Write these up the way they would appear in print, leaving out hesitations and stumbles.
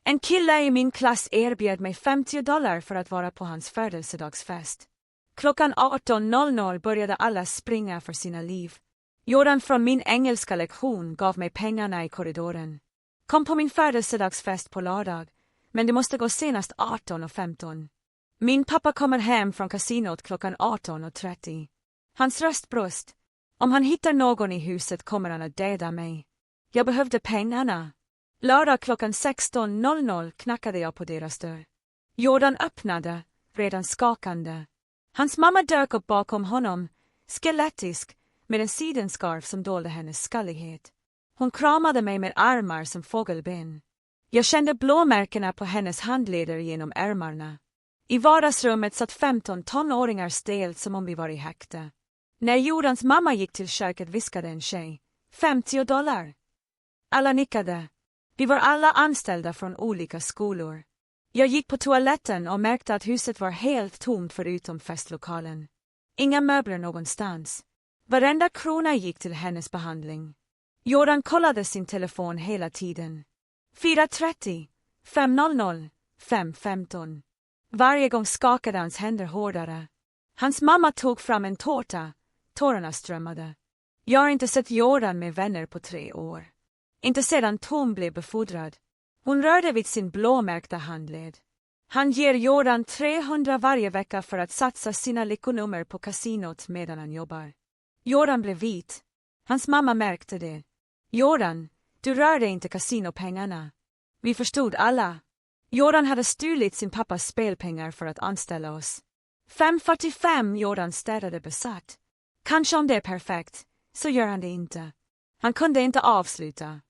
En kille i min klass erbjöd mig $50 för att vara på hans födelsedagsfest. Klockan 18:00 började alla springa för sina liv. Jordan från min engelska lektion gav mig pengarna i korridoren. Kom på min födelsedagsfest på lördag, men det måste gå senast 18:15. Min pappa kommer hem från kasinot klockan 18:30. Hans röst bröst. Om han hittar någon i huset kommer han att döda mig. Jag behövde pengarna. Lördag klockan 16:00 knackade jag på deras dörr. Jordan öppnade, redan skakande. Hans mamma dök upp bakom honom, skelettisk, med en sidenskarf som dolde hennes skallighet. Hon kramade mig med armar som fågelben. Jag kände blåmärkena på hennes handleder genom ärmarna. I vardagsrummet satt 15 tonåringar stelt som om vi var i häkte. När Jordans mamma gick till köket viskade en tjej, $50. Alla nickade. Vi var alla anställda från olika skolor. Jag gick på toaletten och märkte att huset var helt tomt förutom festlokalen. Inga möbler någonstans. Varenda krona gick till hennes behandling. Jordan kollade sin telefon hela tiden. 4:30, 5:00, 5:15. Varje gång skakade hans händer hårdare. Hans mamma tog fram en tårta. Tårarna strömmade. Jag har inte sett Jordan med vänner på 3 år. Inte sedan Tom blev befordrad. Hon rörde vid sin blåmärkta handled. Han ger Jordan 300 varje vecka för att satsa sina lyckonummer på kasinot medan han jobbar. Jordan blev vit. Hans mamma märkte det. Jordan, du rörde inte kasinopengarna. Vi förstod alla. Jordan hade stulit sin pappas spelpengar för att anställa oss. 5:45 Jordan städade besatt. Kanske om det är perfekt, så gör han det inte. Han kunde inte avsluta.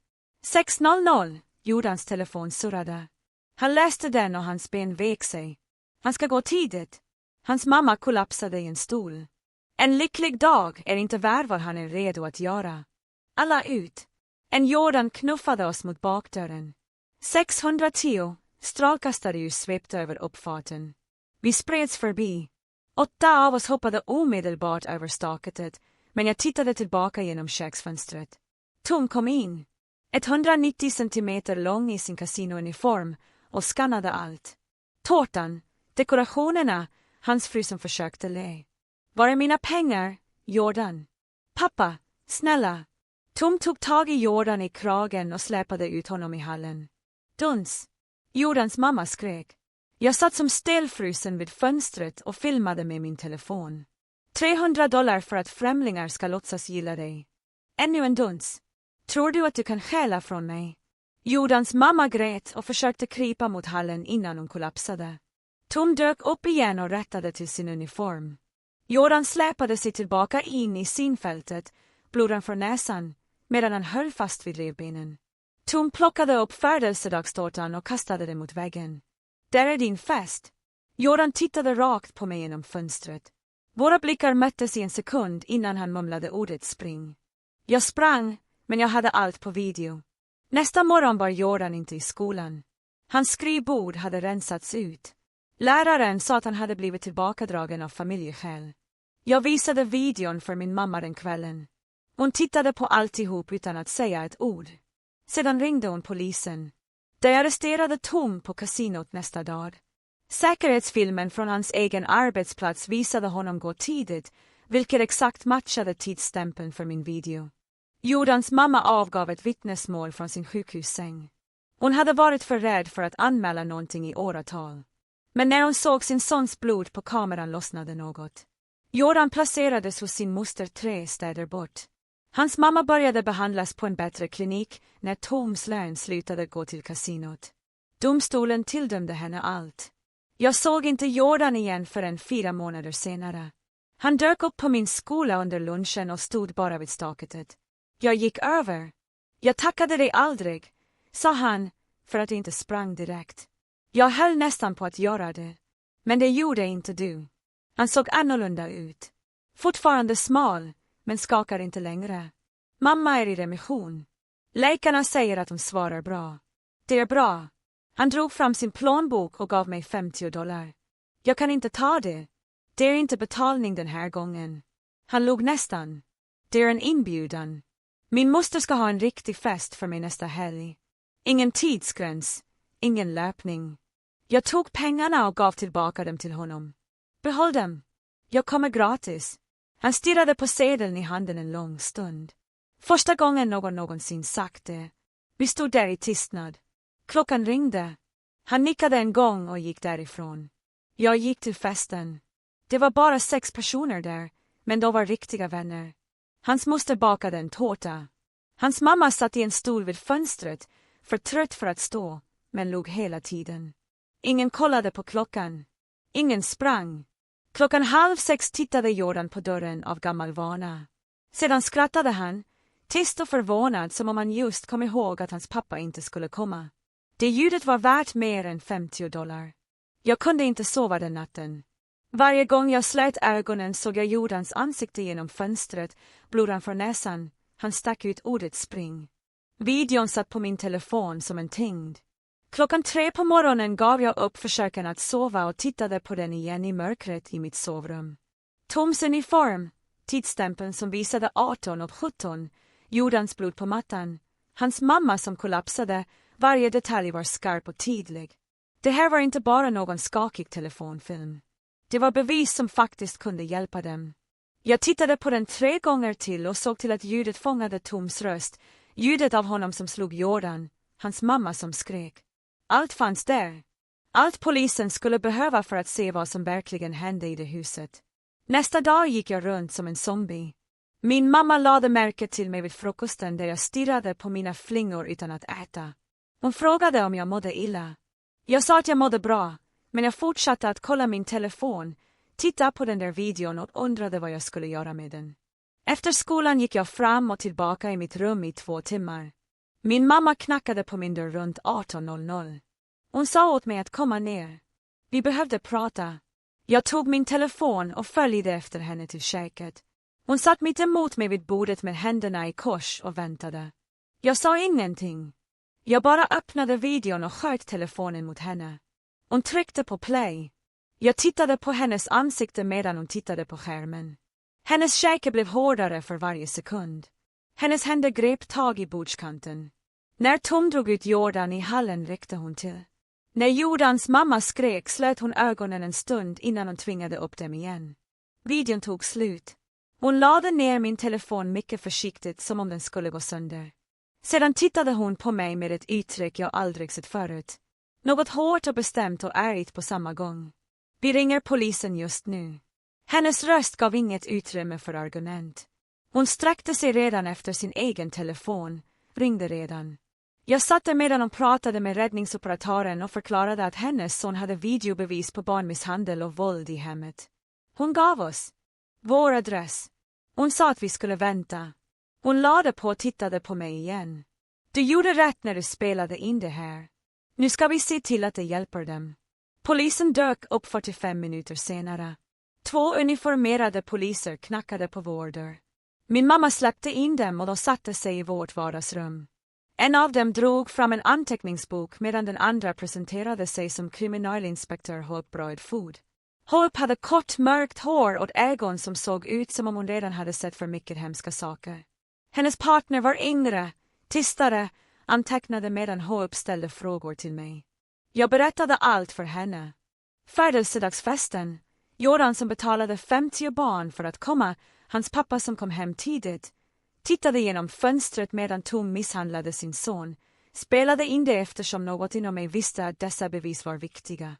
6:00 Jordans telefon surrade. Han läste den och hans ben vek sig. Han ska gå tidigt. Hans mamma kollapsade i en stol. En lycklig dag är inte värd vad han är redo att göra. Alla ut. En Jordan knuffade oss mot bakdörren. 610 strålkastarljus svepte över uppfarten. Vi spreds förbi. 8 av oss hoppade omedelbart över staketet, men jag tittade tillbaka genom köksfönstret. Tom kom in. 190 centimeter lång i sin kasinouniform och skannade allt. Tårtan, dekorationerna, hans fru som försökte le. Var är mina pengar, Jordan? Pappa, snälla. Tom tog tag i Jordan i kragen och släpade ut honom i hallen. Duns. Jordans mamma skrek. Jag satt som stelfrusen vid fönstret och filmade med min telefon. $300 för att främlingar ska låtsas gilla dig. Ännu en duns. Tror du att du kan stjäla från mig? Jordans mamma grät och försökte krypa mot hallen innan hon kollapsade. Tom dök upp igen och rättade till sin uniform. Jordan släpade sig tillbaka in i synfältet, bloden från näsan, medan han höll fast vid revbenen. Tom plockade upp födelsedagstårtan och kastade den mot väggen. Där är din fest. Jordan tittade rakt på mig genom fönstret. Våra blickar möttes i en sekund innan han mumlade ordet spring. Jag sprang, men jag hade allt på video. Nästa morgon var Jordan inte i skolan. Hans skrivbord hade rensats ut. Läraren sa att han hade blivit tillbakadragen av familjeskäl. Jag visade videon för min mamma den kvällen. Hon tittade på alltihop utan att säga ett ord. Sedan ringde hon polisen. De arresterade Tom på kasinot nästa dag. Säkerhetsfilmen från hans egen arbetsplats visade honom gå tidigt, vilket exakt matchade tidsstämpeln för min video. Jordans mamma avgav ett vittnesmål från sin sjukhussäng. Hon hade varit för rädd för att anmäla någonting i åratal. Men när hon såg sin sons blod på kameran lossnade något. Jordan placerades hos sin moster 3 städer bort. Hans mamma började behandlas på en bättre klinik när Toms lön slutade gå till kasinot. Domstolen tilldömde henne allt. Jag såg inte Jordan igen förrän 4 månader senare. Han dök upp på min skola under lunchen och stod bara vid staketet. Jag gick över. Jag tackade dig aldrig, sa han, för att jag inte sprang direkt. Jag höll nästan på att göra det. Men det gjorde inte du. Han såg annorlunda ut. Fortfarande smal, men skakar inte längre. Mamma är i remission. Läkarna säger att hon svarar bra. Det är bra. Han drog fram sin plånbok och gav mig $50. Jag kan inte ta det. Det är inte betalning den här gången. Han log nästan. Det är en inbjudan. Min moster ska ha en riktig fest för mig nästa helg. Ingen tidsgräns. Ingen löpning. Jag tog pengarna och gav tillbaka dem till honom. Behåll dem. Jag kommer gratis. Han stirrade på sedeln i handen en lång stund. Första gången någon någonsin sagt det. Vi stod där i tystnad. Klockan ringde. Han nickade en gång och gick därifrån. Jag gick till festen. Det var bara 6 personer där, men de var riktiga vänner. Hans moster bakade en tårta. Hans mamma satt i en stol vid fönstret, för trött för att stå, men log hela tiden. Ingen kollade på klockan. Ingen sprang. 5:30 tittade Jordan på dörren av gammal vana. Sedan skrattade han, tyst och förvånad som om han just kom ihåg att hans pappa inte skulle komma. Det ljudet var värt mer än $50. Jag kunde inte sova den natten. Varje gång jag slät ögonen såg jag Jordans ansikte genom fönstret, blodan för näsan. Han stack ut ordet spring. Videon satt på min telefon som en tyngd. 3:00 på morgonen gav jag upp försöken att sova och tittade på den igen i mörkret i mitt sovrum. Toms uniform, tidsstämpeln som visade 18 och 17, Jordans blod på mattan, hans mamma som kollapsade, varje detalj var skarp och tydlig. Det här var inte bara någon skakig telefonfilm. Det var bevis som faktiskt kunde hjälpa dem. Jag tittade på den 3 gånger till och såg till att ljudet fångade Toms röst, ljudet av honom som slog Jordan, hans mamma som skrek. Allt fanns där. Allt polisen skulle behöva för att se vad som verkligen hände i det huset. Nästa dag gick jag runt som en zombie. Min mamma lade märke till mig vid frukosten där jag stirrade på mina flingor utan att äta. Hon frågade om jag mådde illa. Jag sa att jag mådde bra, men jag fortsatte att kolla min telefon, titta på den där videon och undrade vad jag skulle göra med den. Efter skolan gick jag fram och tillbaka i mitt rum i 2 timmar. Min mamma knackade på min dörr runt 18:00. Hon sa åt mig att komma ner. Vi behövde prata. Jag tog min telefon och följde efter henne till köket. Hon satt mitt emot mig vid bordet med händerna i kors och väntade. Jag sa ingenting. Jag bara öppnade videon och sköt telefonen mot henne. Hon tryckte på play. Jag tittade på hennes ansikte medan hon tittade på skärmen. Hennes käke blev hårdare för varje sekund. Hennes händer grep tag i bordskanten. När Tom drog ut Jordan i hallen räckte hon till. När Jordans mamma skrek slöt hon ögonen en stund innan hon tvingade upp dem igen. Videon tog slut. Hon lade ner min telefon mycket försiktigt som om den skulle gå sönder. Sedan tittade hon på mig med ett uttryck jag aldrig sett förut. Något hårt och bestämt och argt på samma gång. Vi ringer polisen just nu. Hennes röst gav inget utrymme för argument. Hon sträckte sig redan efter sin egen telefon, ringde redan. Jag satt där medan hon pratade med räddningsoperatören och förklarade att hennes son hade videobevis på barnmisshandel och våld i hemmet. Hon gav oss vår adress. Hon sa att vi skulle vänta. Hon lade på och tittade på mig igen. Du gjorde rätt när du spelade in det här. Nu ska vi se till att det hjälper dem. Polisen dök upp 45 minuter senare. 2 uniformerade poliser knackade på vår dörr. Min mamma släppte in dem och de satte sig i vårt vardagsrum. En av dem drog fram en anteckningsbok medan den andra presenterade sig som kriminalinspektör Hope Broadfoot. Hope hade kort mörkt hår och ögon som såg ut som om hon redan hade sett för mycket hemska saker. Hennes partner var yngre, tystare, antecknade medan Hope ställde frågor till mig. Jag berättade allt för henne. Födelsedagsfesten, Jordan som betalade 50 barn för att komma, hans pappa som kom hem tidigt, tittade genom fönstret medan Tom misshandlade sin son, spelade in det eftersom något inom mig visste att dessa bevis var viktiga.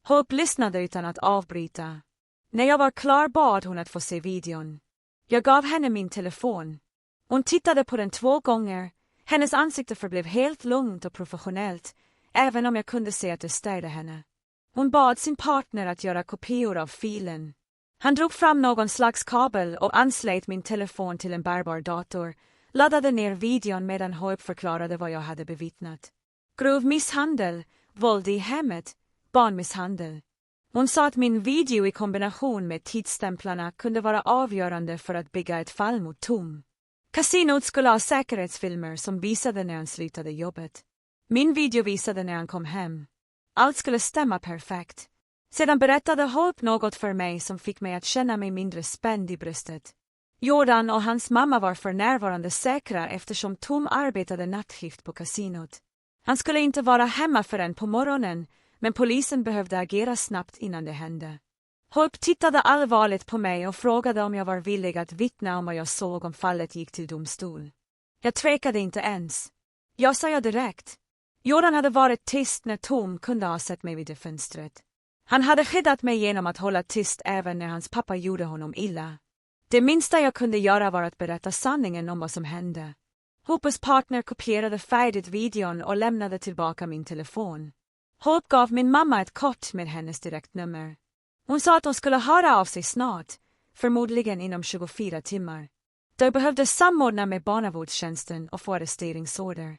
Hope lyssnade utan att avbryta. När jag var klar bad hon att få se videon. Jag gav henne min telefon. Hon tittade på den 2 gånger. Hennes ansikte förblev helt lugnt och professionellt, även om jag kunde se att det störde henne. Hon bad sin partner att göra kopior av filen. Han drog fram någon slags kabel och anslöt min telefon till en bärbar dator, laddade ner videon medan Hope förklarade vad jag hade bevittnat. Grov misshandel, våld i hemmet, barnmisshandel. Hon sa att min video i kombination med tidsstämplarna kunde vara avgörande för att bygga ett fall mot Tom. Kasinot skulle ha säkerhetsfilmer som visade när han slutade jobbet. Min video visade när han kom hem. Allt skulle stämma perfekt. Sedan berättade Hope något för mig som fick mig att känna mig mindre spänd i bröstet. Jordan och hans mamma var för närvarande säkra eftersom Tom arbetade nattskift på kasinot. Han skulle inte vara hemma förrän på morgonen, men polisen behövde agera snabbt innan det hände. Hope tittade allvarligt på mig och frågade om jag var villig att vittna om vad jag såg om fallet gick till domstol. Jag tvekade inte ens. Jag sa direkt. Jordan hade varit tyst när Tom kunde ha sett mig vid det fönstret. Han hade skyddat mig genom att hålla tyst även när hans pappa gjorde honom illa. Det minsta jag kunde göra var att berätta sanningen om vad som hände. Hopes partner kopierade färdigt videon och lämnade tillbaka min telefon. Hope gav min mamma ett kort med hennes direktnummer. Hon sa att hon skulle höra av sig snart, förmodligen inom 24 timmar. De behövde samordna med barnavårdstjänsten och få arresteringsorder.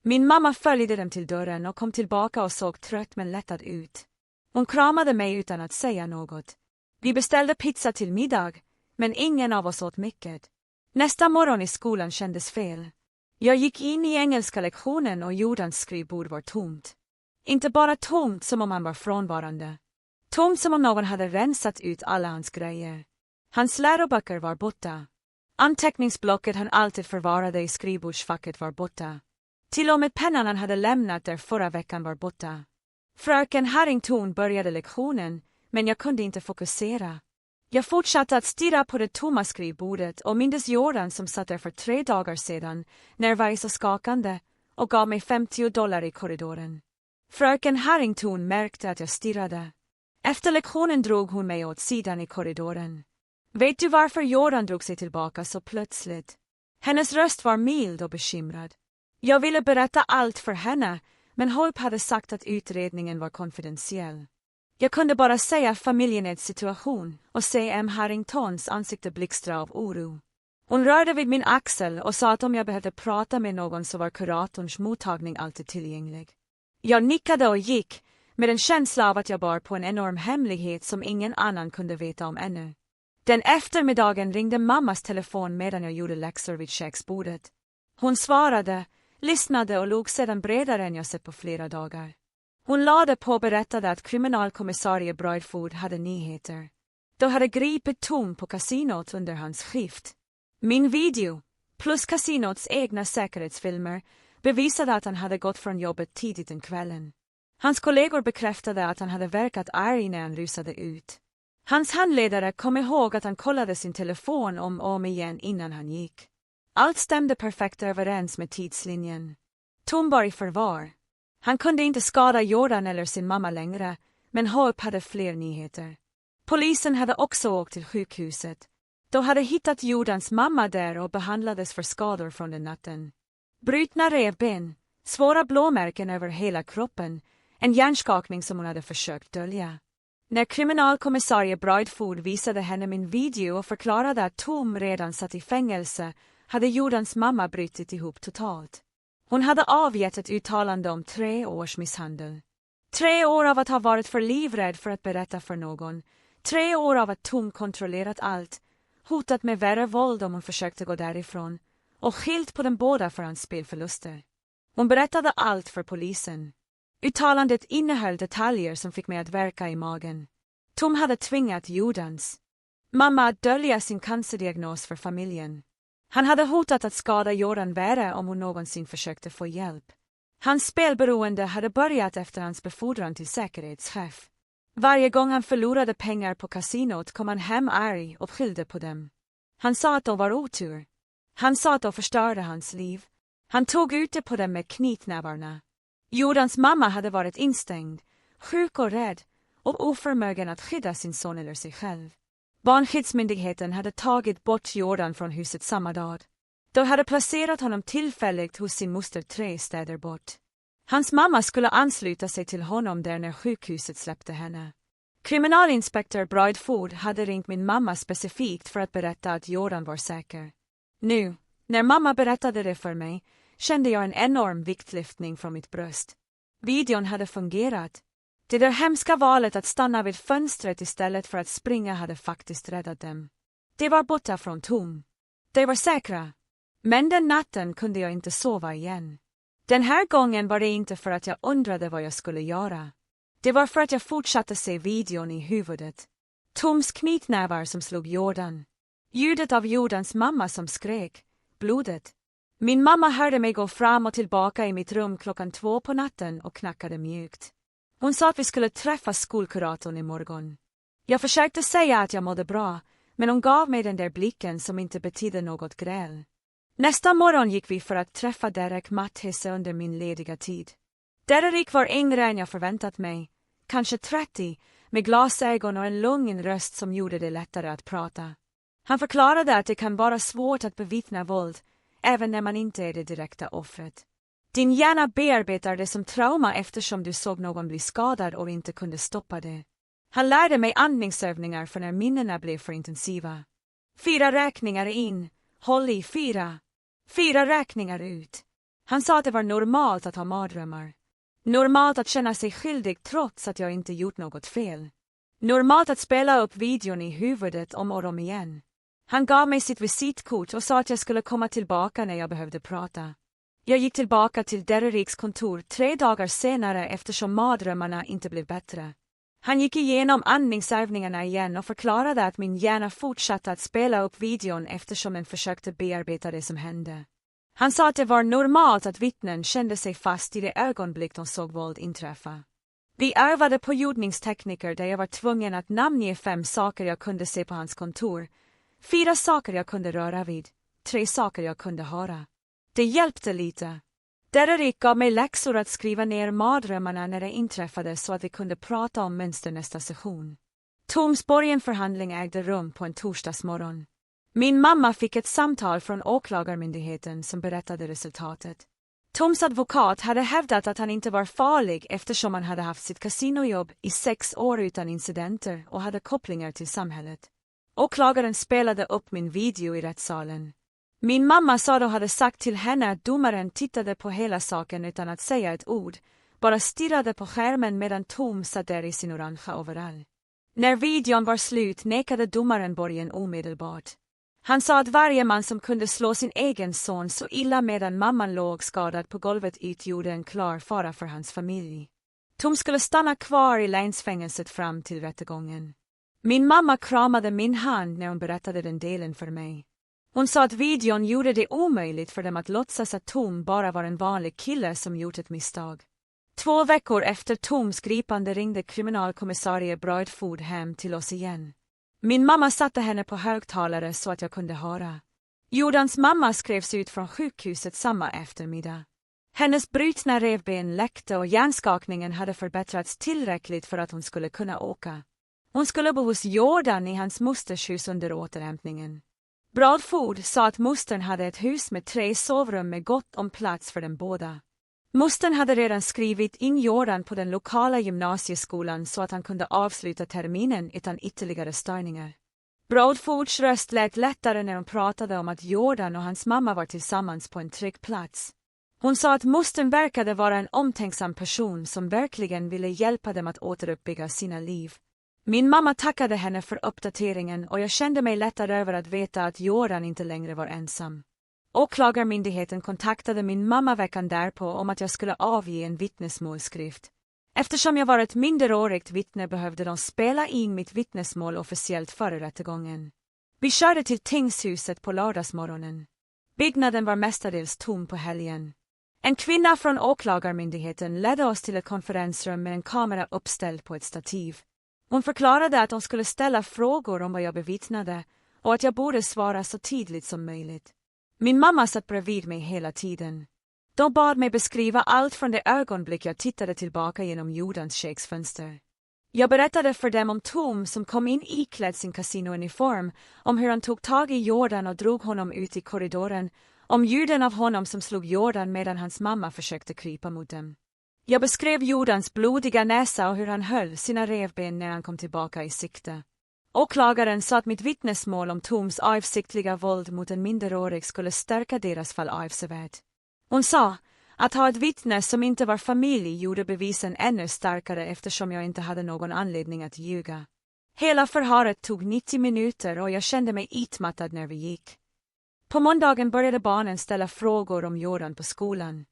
Min mamma följde dem till dörren och kom tillbaka och såg trött men lättad ut. Hon kramade mig utan att säga något. Vi beställde pizza till middag, men ingen av oss åt mycket. Nästa morgon i skolan kändes fel. Jag gick in i engelska lektionen och Jordans skrivbord var tomt. Inte bara tomt som om han var frånvarande. Tomt som om någon hade rensat ut alla hans grejer. Hans läroböcker var borta. Anteckningsblocket han alltid förvarade i skrivbordsfacket var borta. Till och med pennan han hade lämnat där förra veckan var borta. Fröken Harrington började lektionen, men jag kunde inte fokusera. Jag fortsatte att stirra på det tomma skrivbordet och mindes Jordan som satt där för 3 dagar sedan, nervös och skakande, och gav mig $50 i korridoren. Fröken Harrington märkte att jag stirrade. Efter lektionen drog hon mig åt sidan i korridoren. Vet du varför Jordan drog sig tillbaka så plötsligt? Hennes röst var mild och bekymrad. Jag ville berätta allt för henne, men Hope hade sagt att utredningen var konfidentiell. Jag kunde bara säga familjenets situation och se Harringtons ansikte blixtra av oro. Hon rörde vid min axel och sa att om jag behövde prata med någon så var kuratorns mottagning alltid tillgänglig. Jag nickade och gick, med en känsla av att jag bar på en enorm hemlighet som ingen annan kunde veta om ännu. Den eftermiddagen ringde mammas telefon medan jag gjorde läxor vid köksbordet. Hon svarade, lyssnade och log sedan bredare än jag sett på flera dagar. Hon lade på och berättade att kriminalkommissarie Bradford hade nyheter. Då hade gripit Tom på kasinot under hans skift. Min video, plus kasinots egna säkerhetsfilmer, bevisade att han hade gått från jobbet tidigt den kvällen. Hans kollegor bekräftade att han hade verkat arg när han rusade ut. Hans handledare kom ihåg att han kollade sin telefon om och om igen innan han gick. Allt stämde perfekt överens med tidslinjen. Tom var i förvar. Han kunde inte skada Jordan eller sin mamma längre, men Hope hade fler nyheter. Polisen hade också åkt till sjukhuset. De hade hittat Jordans mamma där och behandlades för skador från den natten. Brutna revben, svåra blåmärken över hela kroppen, en hjärnskakning som hon hade försökt dölja. När kriminalkommissarie Bradford visade henne min video och förklarade att Tom redan satt i fängelse, hade Jordans mamma brutit ihop totalt. Hon hade avgett ett uttalande om 3 års misshandel. 3 år av att ha varit för livrädd för att berätta för någon. 3 år av att Tom kontrollerat allt, hotat med värre våld om hon försökte gå därifrån, och skilt på dem båda för hans spelförluster. Hon berättade allt för polisen. Uttalandet innehöll detaljer som fick mig att verka i magen. Tom hade tvingat Jordans mamma att dölja sin cancerdiagnos för familjen. Han hade hotat att skada Jordan värre om hon någonsin försökte få hjälp. Hans spelberoende hade börjat efter hans befordran till säkerhetschef. Varje gång han förlorade pengar på kasinot kom han hem arg och skyllde på dem. Han sa att de var otur. Han sa att de förstörde hans liv. Han tog ut det på dem med knytnävarna. Jordans mamma hade varit instängd, sjuk och rädd och oförmögen att skydda sin son eller sig själv. Barnskyddsmyndigheten hade tagit bort Jordan från huset samma dag. De hade placerat honom tillfälligt hos sin moster 3 städer bort. Hans mamma skulle ansluta sig till honom där när sjukhuset släppte henne. Kriminalinspektör Bradford hade ringt min mamma specifikt för att berätta att Jordan var säker. Nu, när mamma berättade det för mig, kände jag en enorm viktlyftning från mitt bröst. Videon hade fungerat. Det där hemska valet att stanna vid fönstret istället för att springa hade faktiskt räddat dem. De var borta från Tom. De var säkra. Men den natten kunde jag inte sova igen. Den här gången var det inte för att jag undrade vad jag skulle göra. Det var för att jag fortsatte se videon i huvudet. Toms knytnävar som slog Jordan. Ljudet av Jordans mamma som skrek. Blodet. Min mamma hörde mig gå fram och tillbaka i mitt rum 2:00 på natten och knackade mjukt. Hon sa att vi skulle träffa skolkuratorn imorgon. Jag försökte säga att jag mådde bra, men hon gav mig den där blicken som inte betydde något gräl. Nästa morgon gick vi för att träffa Derek Matthisse under min lediga tid. Derek var yngre än jag förväntat mig, kanske 30, med glasögon och en lugn röst som gjorde det lättare att prata. Han förklarade att det kan vara svårt att bevittna våld, även när man inte är det direkta offret. Din hjärna bearbetar det som trauma eftersom du såg någon bli skadad och inte kunde stoppa det. Han lärde mig andningsövningar för när minnena blev för intensiva. 4 räkningar in, håll i 4. 4 räkningar ut. Han sa att det var normalt att ha mardrömmar. Normalt att känna sig skyldig trots att jag inte gjort något fel. Normalt att spela upp videon i huvudet om och om igen. Han gav mig sitt visitkort och sa att jag skulle komma tillbaka när jag behövde prata. Jag gick tillbaka till Derriks kontor 3 dagar senare eftersom mardrömmarna inte blev bättre. Han gick igenom andningsövningarna igen och förklarade att min hjärna fortsatte att spela upp videon eftersom den försökte bearbeta det som hände. Han sa att det var normalt att vittnen kände sig fast i det ögonblick de såg våld inträffa. Vi övade på ljudningstekniker där jag var tvungen att namnge 5 saker jag kunde se på hans kontor, 4 saker jag kunde röra vid, 3 saker jag kunde höra. Det hjälpte lite. Derek gav mig läxor att skriva ner mardrömmarna när det inträffade så att vi kunde prata om mönster nästa session. Toms borgenförhandling ägde rum på en torsdagsmorgon. Min mamma fick ett samtal från åklagarmyndigheten som berättade resultatet. Toms advokat hade hävdat att han inte var farlig eftersom han hade haft sitt kasinojobb i 6 år utan incidenter och hade kopplingar till samhället. Åklagaren spelade upp min video i rättssalen. Min mamma sa då hade sagt till henne att domaren tittade på hela saken utan att säga ett ord, bara stirrade på skärmen medan Tom satt där i sin orangea overall. När videon var slut nekade domaren borgen omedelbart. Han sa att varje man som kunde slå sin egen son så illa medan mamman låg skadad på golvet utgjorde en klar fara för hans familj. Tom skulle stanna kvar i länsfängelset fram till rättegången. Min mamma kramade min hand när hon berättade den delen för mig. Hon sa att videon gjorde det omöjligt för dem att låtsas att Tom bara var en vanlig kille som gjort ett misstag. 2 veckor efter Toms gripande ringde kriminalkommissarie Bradford hem till oss igen. Min mamma satte henne på högtalare så att jag kunde höra. Jordans mamma skrevs ut från sjukhuset samma eftermiddag. Hennes brutna revben läckte och hjärnskakningen hade förbättrats tillräckligt för att hon skulle kunna åka. Hon skulle bo hos Jordan i hans mosters hus under återhämtningen. Bradford sa att mostern hade ett hus med 3 sovrum med gott om plats för dem båda. Mostern hade redan skrivit in Jordan på den lokala gymnasieskolan så att han kunde avsluta terminen utan ytterligare störningar. Bradfords röst lät lättare när hon pratade om att Jordan och hans mamma var tillsammans på en trygg plats. Hon sa att mostern verkade vara en omtänksam person som verkligen ville hjälpa dem att återuppbygga sina liv. Min mamma tackade henne för uppdateringen och jag kände mig lättare över att veta att Jordan inte längre var ensam. Åklagarmyndigheten kontaktade min mamma veckan därpå om att jag skulle avge en vittnesmålsskrift. Eftersom jag var ett minderårigt vittne behövde de spela in mitt vittnesmål officiellt före rättegången. Vi körde till tingshuset på lördagsmorgonen. Byggnaden var mestadels tom på helgen. En kvinna från åklagarmyndigheten ledde oss till ett konferensrum med en kamera uppställd på ett stativ. Hon förklarade att de skulle ställa frågor om vad jag bevittnade och att jag borde svara så tydligt som möjligt. Min mamma satt bredvid mig hela tiden. De bad mig beskriva allt från det ögonblick jag tittade tillbaka genom Jordans köksfönster. Jag berättade för dem om Tom som kom in iklädd sin kasinouniform, om hur han tog tag i Jordan och drog honom ut i korridoren, om ljuden av honom som slog Jordan medan hans mamma försökte krypa mot dem. Jag beskrev Jordans blodiga näsa och hur han höll sina revben när han kom tillbaka i sikte. Åklagaren sa att mitt vittnesmål om Toms avsiktliga våld mot en minderårig skulle stärka deras fall avsevärt. Hon sa att ha ett vittne som inte var familj gjorde bevisen ännu starkare eftersom jag inte hade någon anledning att ljuga. Hela förhöret tog 90 minuter och jag kände mig utmattad när vi gick. På måndagen började barnen ställa frågor om Jordan på skolan.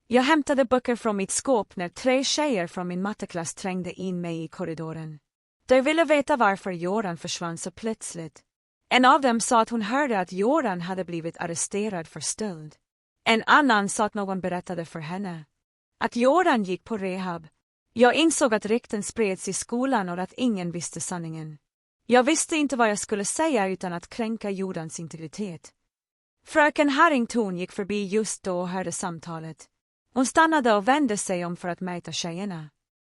Jag hämtade böcker från mitt skåp när 3 tjejer från min matteklass trängde in mig i korridoren. De ville veta varför Jordan försvann så plötsligt. En av dem sa att hon hörde att Jordan hade blivit arresterad för stöld. En annan sa att någon berättade för henne att Jordan gick på rehab. Jag insåg att rykten spreds i skolan och att ingen visste sanningen. Jag visste inte vad jag skulle säga utan att kränka Jordans integritet. Fröken Harrington gick förbi just då och hörde samtalet. Hon stannade och vände sig om för att mäta tjejerna.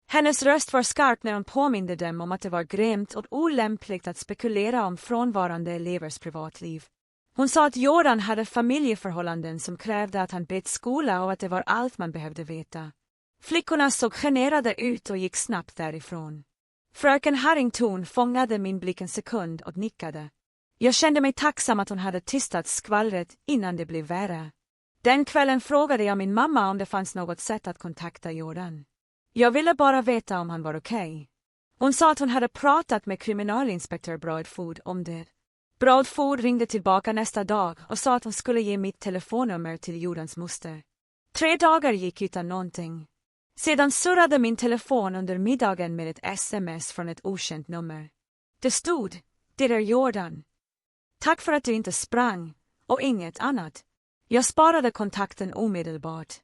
Hennes röst var skarp när hon påminde dem om att det var grymt och olämpligt att spekulera om frånvarande elevers privatliv. Hon sa att Jordan hade familjeförhållanden som krävde att han bytte skola och att det var allt man behövde veta. Flickorna såg generade ut och gick snabbt därifrån. Fröken Harrington fångade min blick en sekund och nickade. Jag kände mig tacksam att hon hade tystat skvallret innan det blev värre. Den kvällen frågade jag min mamma om det fanns något sätt att kontakta Jordan. Jag ville bara veta om han var okej. Hon sa att hon hade pratat med kriminalinspektör Bradford om det. Bradford ringde tillbaka nästa dag och sa att hon skulle ge mitt telefonnummer till Jordans moster. 3 dagar gick utan någonting. Sedan surrade min telefon under middagen med ett sms från ett okänt nummer. Det stod, det är Jordan. Tack för att du inte sprang, och inget annat. Jag sparade kontakten omedelbart.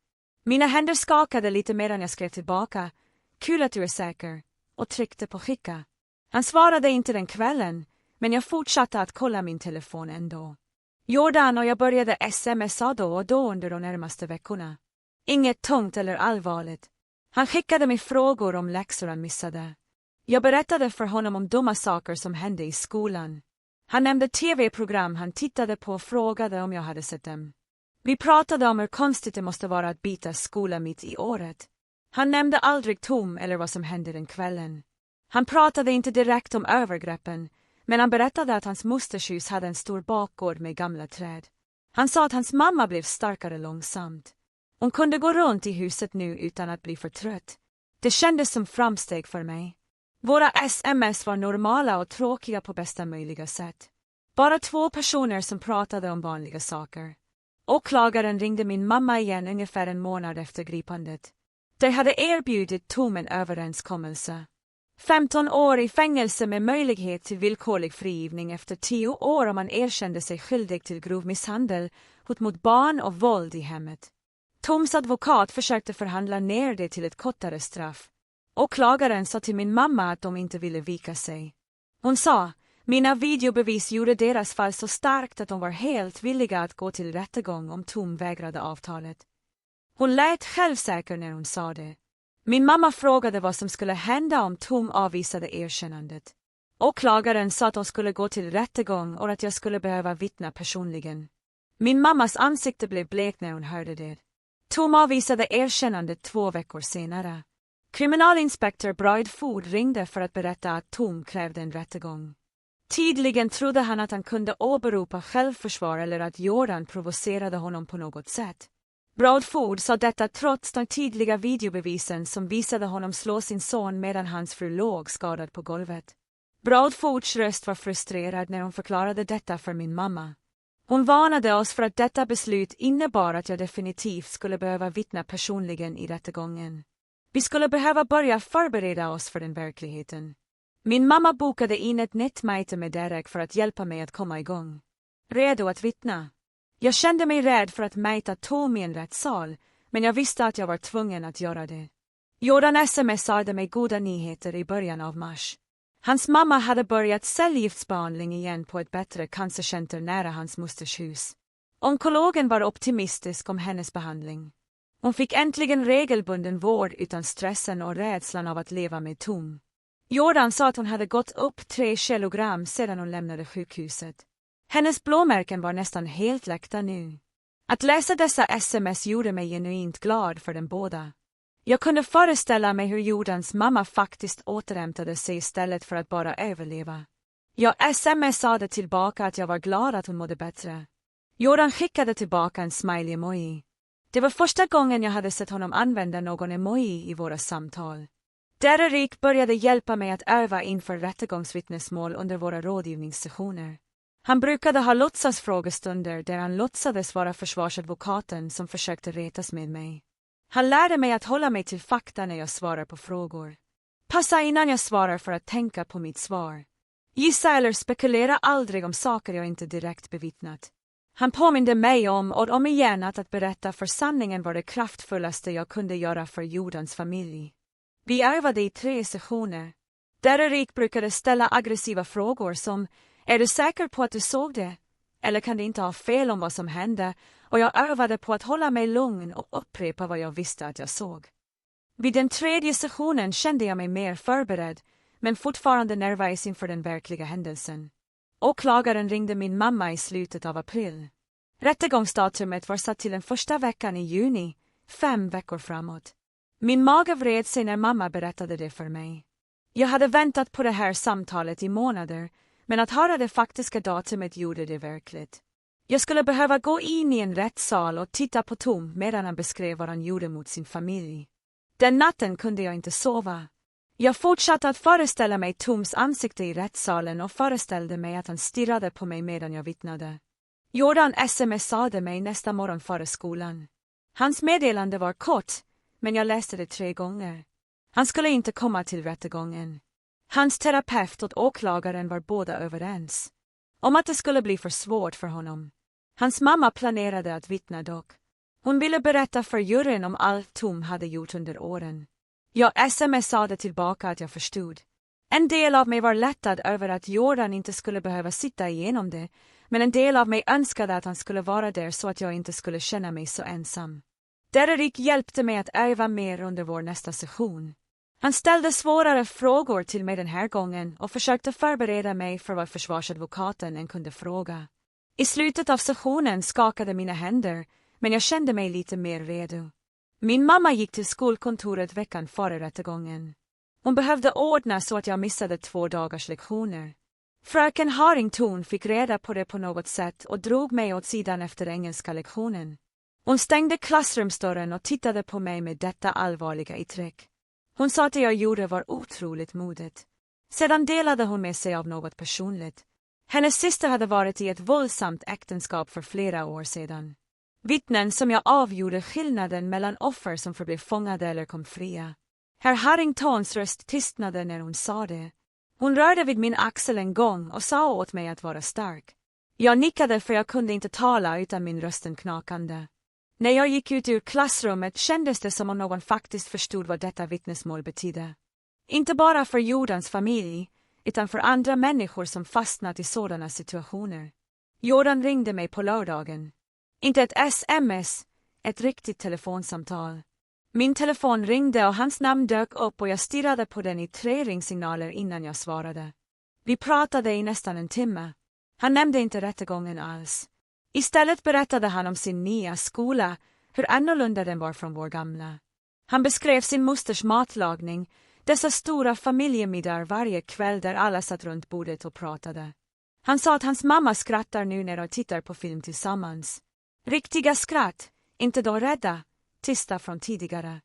Mina händer skakade lite medan jag skrev tillbaka, kul att du är säker, och tryckte på skicka. Han svarade inte den kvällen, men jag fortsatte att kolla min telefon ändå. Jordan och jag började smsa då och då under de närmaste veckorna. Inget tungt eller allvarligt. Han skickade mig frågor om läxor han missade. Jag berättade för honom om dumma saker som hände i skolan. Han nämnde tv-program han tittade på och frågade om jag hade sett dem. Vi pratade om hur konstigt det måste vara att byta skola mitt i året. Han nämnde aldrig Tom eller vad som hände den kvällen. Han pratade inte direkt om övergreppen, men han berättade att hans mosters hus hade en stor bakgård med gamla träd. Han sa att hans mamma blev starkare långsamt. Hon kunde gå runt i huset nu utan att bli för trött. Det kändes som framsteg för mig. Våra sms var normala och tråkiga på bästa möjliga sätt. Bara 2 personer som pratade om vanliga saker. Åklagaren ringde min mamma igen ungefär en månad efter gripandet. De hade erbjudit Tom en överenskommelse. 15 år i fängelse med möjlighet till villkorlig frigivning efter 10 år om man erkände sig skyldig till grov misshandel, hot mot barn och våld i hemmet. Toms advokat försökte förhandla ner det till ett kortare straff. Åklagaren sa till min mamma att de inte ville vika sig. Hon sa, mina videobevis gjorde deras fall så starkt att de var helt villiga att gå till rättegång om Tom vägrade avtalet. Hon lät självsäker när hon sa det. Min mamma frågade vad som skulle hända om Tom avvisade erkännandet. Åklagaren sa att de skulle gå till rättegång och att jag skulle behöva vittna personligen. Min mammas ansikte blev blekt när hon hörde det. Tom avvisade erkännandet 2 veckor senare. Kriminalinspektör Bradford ringde för att berätta att Tom krävde en rättegång. Tydligen trodde han att han kunde åberopa självförsvar eller att Jordan provocerade honom på något sätt. Bradford sa detta trots de tydliga videobevisen som visade honom slå sin son medan hans fru låg skadad på golvet. Bradfords röst var frustrerad när hon förklarade detta för min mamma. Hon varnade oss för att detta beslut innebar att jag definitivt skulle behöva vittna personligen i rättegången. Vi skulle behöva börja förbereda oss för den verkligheten. Min mamma bokade in ett nytt möte med Derek för att hjälpa mig att komma igång. Redo att vittna. Jag kände mig rädd för att möta Tom i en rättssal, men jag visste att jag var tvungen att göra det. Jordan smsade mig goda nyheter i början av mars. Hans mamma hade börjat cellgiftsbehandling igen på ett bättre cancercenter nära hans mosters hus. Onkologen var optimistisk om hennes behandling. Hon fick äntligen regelbunden vård utan stressen och rädslan av att leva med Tom. Jordan sa att hon hade gått upp 3 kilogram sedan hon lämnade sjukhuset. Hennes blåmärken var nästan helt läkta nu. Att läsa dessa sms gjorde mig genuint glad för dem båda. Jag kunde föreställa mig hur Jordans mamma faktiskt återhämtade sig istället för att bara överleva. Jag smsade tillbaka att jag var glad att hon mådde bättre. Jordan skickade tillbaka en smiley-emoji. Det var första gången jag hade sett honom använda någon emoji i våra samtal. Derek började hjälpa mig att öva inför rättegångsvittnesmål under våra rådgivningssessioner. Han brukade ha låtsasfrågestunder där han låtsades vara försvarsadvokaten som försökte retas med mig. Han lärde mig att hålla mig till fakta när jag svarar på frågor. Passa innan jag svarar för att tänka på mitt svar. Gissa eller spekulera aldrig om saker jag inte direkt bevittnat. Han påminde mig om igen att berätta för sanningen var det kraftfullaste jag kunde göra för jordens familj. Vi övade i 3 sessioner. Erik brukade ställa aggressiva frågor som: är du säker på att du såg det? Eller kan det inte ha fel om vad som hände? Och jag övade på att hålla mig lugn och upprepa vad jag visste att jag såg. Vid den 3:e sessionen kände jag mig mer förberedd, men fortfarande nervös inför den verkliga händelsen. Åklagaren ringde min mamma i slutet av april. Rättegångsdatumet var satt till den 1:a veckan i juni, 5 veckor framåt. Min mage vred sig när mamma berättade det för mig. Jag hade väntat på det här samtalet i månader, men att höra det faktiska datumet gjorde det verkligt. Jag skulle behöva gå in i en rättssal och titta på Tom medan han beskrev vad han gjorde mot sin familj. Den natten kunde jag inte sova. Jag fortsatte att föreställa mig Toms ansikte i rättssalen och föreställde mig att han stirrade på mig medan jag vittnade. Jordan smsade mig nästa morgon före skolan. Hans meddelande var kort, men jag läste det 3 gånger. Han skulle inte komma till rättegången. Hans terapeut och åklagaren var båda överens om att det skulle bli för svårt för honom. Hans mamma planerade att vittna dock. Hon ville berätta för juryn om allt Tom hade gjort under åren. Jag smsade tillbaka att jag förstod. En del av mig var lättad över att Jordan inte skulle behöva sitta igenom det, men en del av mig önskade att han skulle vara där så att jag inte skulle känna mig så ensam. Erik hjälpte mig att öva mer under vår nästa session. Han ställde svårare frågor till mig den här gången och försökte förbereda mig för vad försvarsadvokaten än kunde fråga. I slutet av sessionen skakade mina händer, men jag kände mig lite mer redo. Min mamma gick till skolkontoret veckan före rättegången. Hon behövde ordna så att jag missade 2 dagars lektioner. Fröken Harrington fick reda på det på något sätt och drog mig åt sidan efter engelska lektionen. Hon stängde klassrumsdörren och tittade på mig med detta allvarliga uttryck. Hon sa att det jag gjorde var otroligt modigt. Sedan delade hon med sig av något personligt. Hennes syster hade varit i ett våldsamt äktenskap för flera år sedan. Vittnen som jag avgjorde skillnaden mellan offer som förblev fångade eller kom fria. Herr Harringtons röst tystnade när hon sa det. Hon rörde vid min axel en gång och sa åt mig att vara stark. Jag nickade för jag kunde inte tala utan min rösten knakande. När jag gick ut ur klassrummet kändes det som om någon faktiskt förstod vad detta vittnesmål betydde. Inte bara för Jordans familj, utan för andra människor som fastnat i sådana situationer. Jordan ringde mig på lördagen. Inte ett sms, ett riktigt telefonsamtal. Min telefon ringde och hans namn dök upp och jag stirrade på den i 3 ringsignaler innan jag svarade. Vi pratade i nästan en timme. Han nämnde inte rättegången alls. Istället berättade han om sin nya skola, hur annorlunda den var från vår gamla. Han beskrev sin mosters matlagning, dessa stora familjemiddagar varje kväll där alla satt runt bordet och pratade. Han sa att hans mamma skrattar nu när de tittar på film tillsammans. Riktiga skratt, inte då rädda, tysta från tidigare.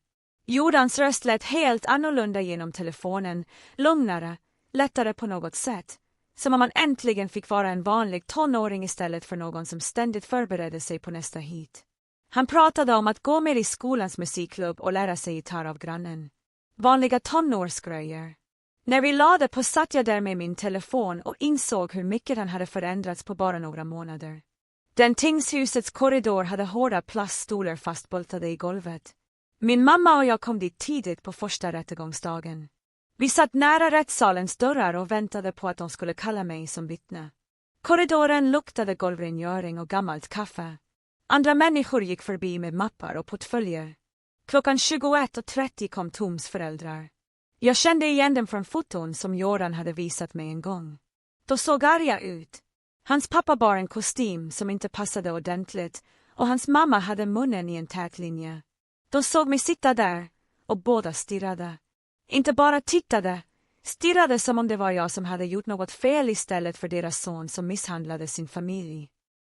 Jordans röst lät helt annorlunda genom telefonen, lugnare, lättare på något sätt. Som om man äntligen fick vara en vanlig tonåring istället för någon som ständigt förberedde sig på nästa hit. Han pratade om att gå med i skolans musikklubb och lära sig gitarr av grannen. Vanliga tonårsgrejer. När vi lade på satt jag där med min telefon och insåg hur mycket han hade förändrats på bara några månader. Den tingshusets korridor hade hårda plaststolar fastbultade i golvet. Min mamma och jag kom dit tidigt på första rättegångsdagen. Vi satt nära rättssalens dörrar och väntade på att de skulle kalla mig som vittne. Korridoren luktade golvrengöring och gammalt kaffe. Andra människor gick förbi med mappar och portföljer. 21:30 kom Toms föräldrar. Jag kände igen dem från foton som Jordan hade visat mig en gång. De såg arga ut. Hans pappa bar en kostym som inte passade ordentligt och hans mamma hade munnen i en tät linje. De såg mig sitta där och båda stirrade. Inte bara tittade, stirrade som om det var jag som hade gjort något fel istället för deras son som misshandlade sin familj.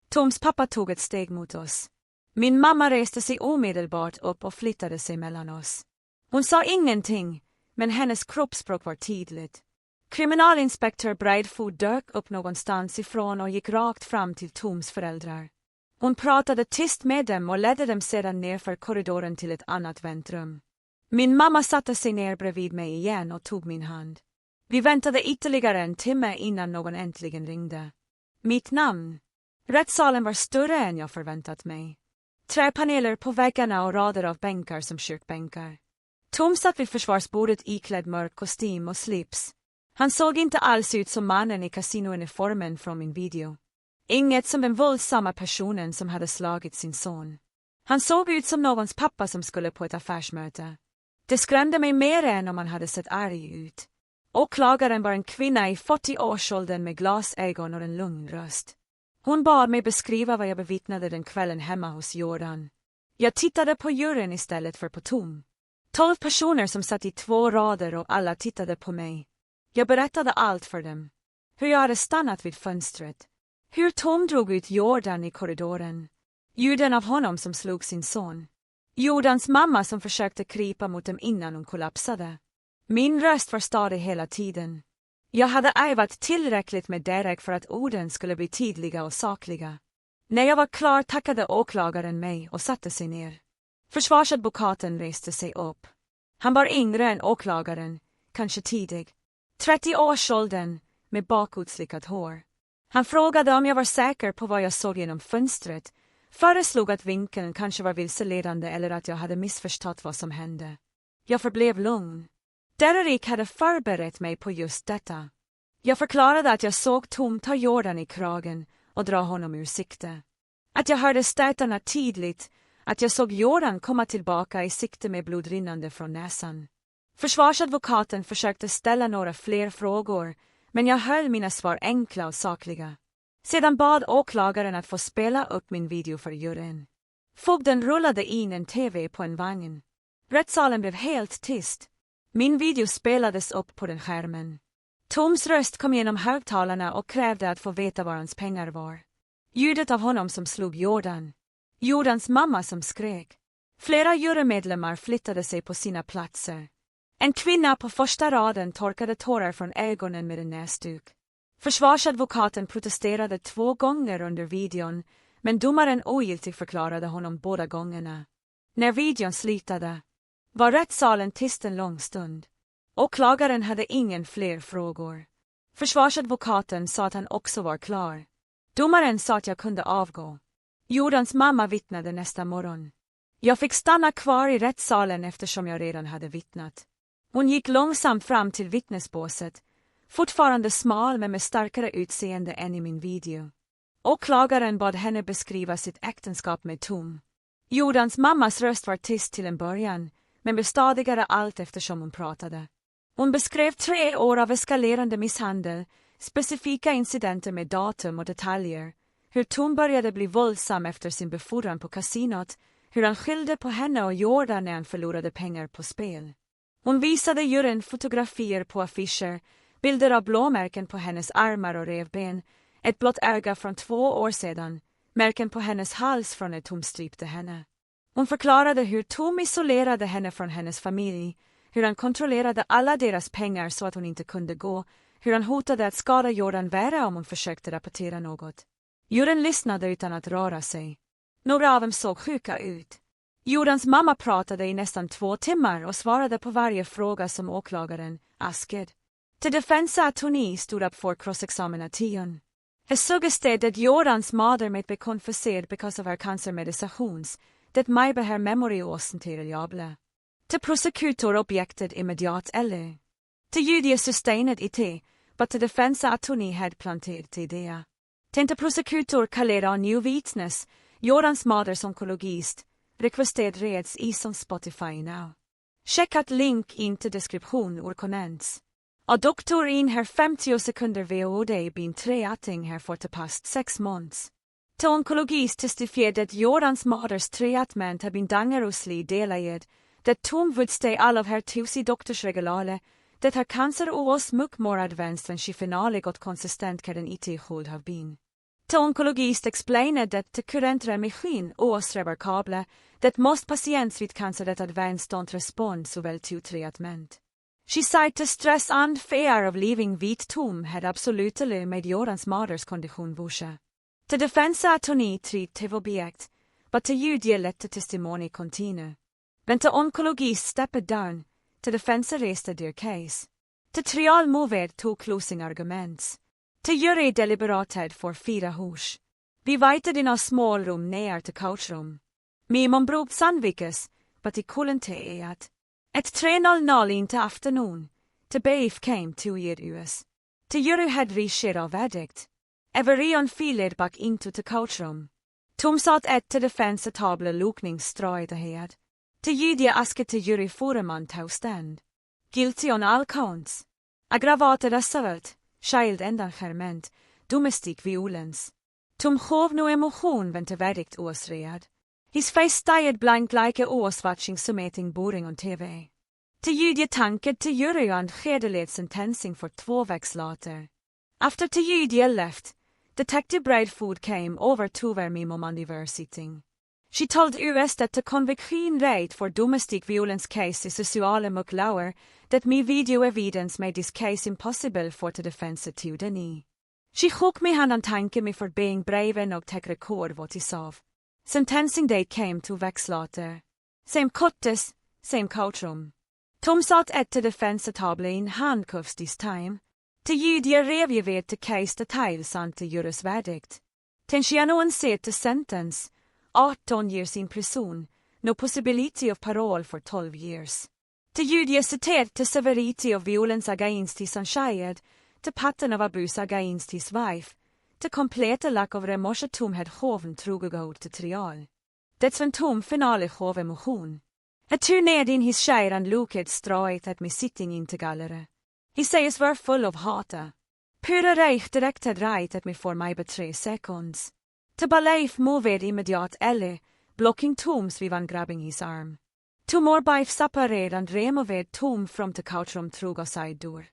Toms pappa tog ett steg mot oss. Min mamma reste sig omedelbart upp och flyttade sig mellan oss. Hon sa ingenting, men hennes kroppsspråk var tydligt. Kriminalinspektör Bradford dök upp någonstans ifrån och gick rakt fram till Toms föräldrar. Hon pratade tyst med dem och ledde dem sedan nerför korridoren till ett annat väntrum. Min mamma satte sig ner bredvid mig igen och tog min hand. Vi väntade ytterligare en timme innan någon äntligen ringde. Mitt namn. Rättssalen var större än jag förväntat mig. Träpaneler på väggarna och rader av bänkar som kyrkbänkar. Tom satt vid försvarsbordet iklädd mörk kostym och slips. Han såg inte alls ut som mannen i kasinouniformen från min video. Inget som den våldsamma personen som hade slagit sin son. Han såg ut som någons pappa som skulle på ett affärsmöte. Det skrämde mig mer än om han hade sett arg ut. Åklagaren var en kvinna i 40-årsåldern med glasögon och en lugn röst. Hon bad mig beskriva vad jag bevittnade den kvällen hemma hos Jordan. Jag tittade på juryn istället för på Tom. 12 personer som satt i 2 rader och alla tittade på mig. Jag berättade allt för dem. Hur jag hade stannat vid fönstret. Hur Tom drog ut Jordan i korridoren. Ljuden av honom som slog sin son. Jordans mamma som försökte krypa mot dem innan hon kollapsade. Min röst var stadig hela tiden. Jag hade övat tillräckligt med Derek för att orden skulle bli tydliga och sakliga. När jag var klar tackade åklagaren mig och satte sig ner. Försvarsadvokaten reste sig upp. Han var yngre än åklagaren, kanske tidig. 30-årsåldern, med bakutslickat hår. Han frågade om jag var säker på vad jag såg genom fönstret, föreslog att vinkeln kanske var vilseledande eller att jag hade missförstått vad som hände. Jag förblev lugn. Derek hade förberett mig på just detta. Jag förklarade att jag såg Tom ta Jordan i kragen och dra honom ur sikte. Att jag hörde stötarna tydligt, att jag såg Jordan komma tillbaka i sikte med blod rinnande från näsan. Försvarsadvokaten försökte ställa några fler frågor, men jag höll mina svar enkla och sakliga. Sedan bad åklagaren att få spela upp min video för juryn. Fogden rullade in en tv på en vagn. Rättssalen blev helt tyst. Min video spelades upp på den skärmen. Toms röst kom genom högtalarna och krävde att få veta var hans pengar var. Ljudet av honom som slog Jordan. Jordans mamma som skrek. Flera jurymedlemmar flyttade sig på sina platser. En kvinna på första raden torkade tårar från ögonen med en näsduk. Försvarsadvokaten protesterade 2 gånger under videon, men domaren ogiltigt förklarade honom båda gångerna. När videon slutade var rättssalen tyst en lång stund. Åklagaren hade ingen fler frågor. Försvarsadvokaten sa att han också var klar. Domaren sa att jag kunde avgå. Jordans mamma vittnade nästa morgon. Jag fick stanna kvar i rättssalen eftersom jag redan hade vittnat. Hon gick långsamt fram till vittnesbåset, fortfarande smal men med starkare utseende än i min video. Åklagaren bad henne beskriva sitt äktenskap med Tom. Jordans mammas röst var tyst till en början, men blev stadigare allt eftersom hon pratade. Hon beskrev 3 år av eskalerande misshandel, specifika incidenter med datum och detaljer, hur Tom började bli våldsam efter sin befordran på kasinot, hur han skilde på henne och Jordan när han förlorade pengar på spel. Hon visade juryn fotografier på affischer, bilder av blåmärken på hennes armar och revben, ett blått öga från 2 år sedan, märken på hennes hals från när Tom strypte henne. Hon förklarade hur Tom isolerade henne från hennes familj, hur han kontrollerade alla deras pengar så att hon inte kunde gå, hur han hotade att skada Jordan värre om hon försökte rapportera något. Juryn lyssnade utan att röra sig. Några av dem såg sjuka ut. Jordans mamma pratade i nästan 2 timmar och svarade på varje fråga som åklagaren asked. Till defense attorney stod upp for cross-examination. He suggested that Jordans mother might be confessed because of her cancer medications, that might be her memory wasn't reliable. The prosecutor objected immediately. The jury sustained it, but the defense attorney had planted the idea. The prosecutor called on new witness, Jordans mother's oncologist, requested reads is on Spotify now. Check out link into description or comments. A doctor in her 50 sekunder VOD been treating her for the past 6 months. The oncologist testified that Jordans mother's treatment had been dangerously delayed, that Tom would stay all of her 2 doctors regularly, that her cancer was much more advanced than she finally got consistent care than it should have been. The oncologist explained that the current remission was remarkable, that most patients with cancer that advanced don't respond so well to treatment. She said the stress and fear of living with Tom had absolutely made Jordans mother's condition worse. The defense attorney tried to object, but the jury let the testimony continue. When the oncologist stepped down, the defense raised their case. The trial moved to closing arguments. The jury deliberated for 4 hours. Vi vajtade in av smålrum ner till couchrum. Mi mon bruk Sandvikes, but I kullen te at. Et 3:00 in till afternoon. Till beif came 2 year US. Till juru had rishir av verdict. Everion filed back into till couchrum. Tom satt ett till defense table lukningsströjda hed. Till judie aske till jury foreman taustand. Guilty on all counts. Aggravate assault, child endangerment, domestic violence. Tom hov no emotion vente verdict åsread. His face stayed blank like a åsvatching summating boring on TV. Till judie tanked till jury and skedelig sentencing for 2 veckor later. After till judie left, Detective Bradford came over to where me mom were sitting. She told us that the conviction rate for domestic violence cases is so much lower that me video evidence made this case impossible for the defense to deny. She shook me hand and thanked me for being brave enough to record what he saw. Sentencing date came 2 veckor later. Same cuttes, same courtroom. Tom satt at the defense table in handcuffs this time. Till judie review the case details and the jury's verdict. Then she announced the sentence, 18 years in prison, no possibility of parole for 12 years. The judie cited the severity of violence against his child, the pattern of abuse against his wife, the complete lack of remorse Tom had hoven trugegått till trial. That's when Tom finale hov emotion. A turned in his shire and looked straight at me sitting in the gallery. He says we're full of hata. Pura reich directed right at me for my 3 seconds. The belief moved immediate elle, blocking Tom's we van grabbing his arm. 2 more bife separate and removed Tom from the couchroom through a side door.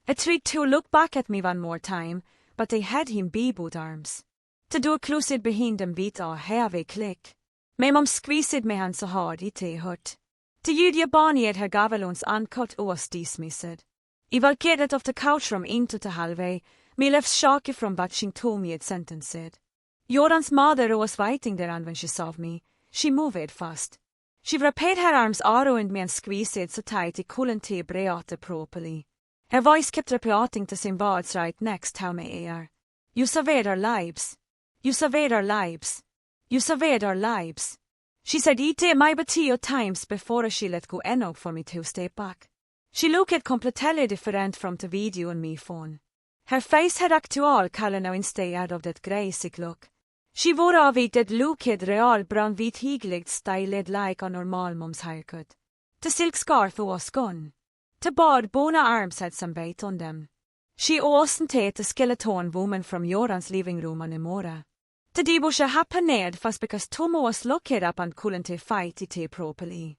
I tried to look back at me one more time, but they had him be both arms. The door closed behind them with a heavy click. My mom squeezed me hand so hard it hurt. The judie barned her gavelons uncut was dismissed. I valkedet of the couchroom into the hallway, me left shocked from watching Tom yet sentenced. Jordan's mother was waiting there and when she saw me, she moved fast. She wrapped her arms around me and squeezed it so tight I couldn't breathe properly. Her voice kept repeating the same words right next to my ear. You saved our lives. You saved our lives. You saved our lives. She said it my 10 times before she let go enough for me to step back. She looked completely different from the video on my phone. Her face had actual color now instead of that graysy look. She wore av that looked real brown vit hygligt styled like a normal mom's haircut. The silk scarf was gone. The broad bony arms had some weight on them. She wasn't the skeleton woman from Jordan's living room anymore. The debusche happened fast because Tom was locked up and couldn't fight it properly.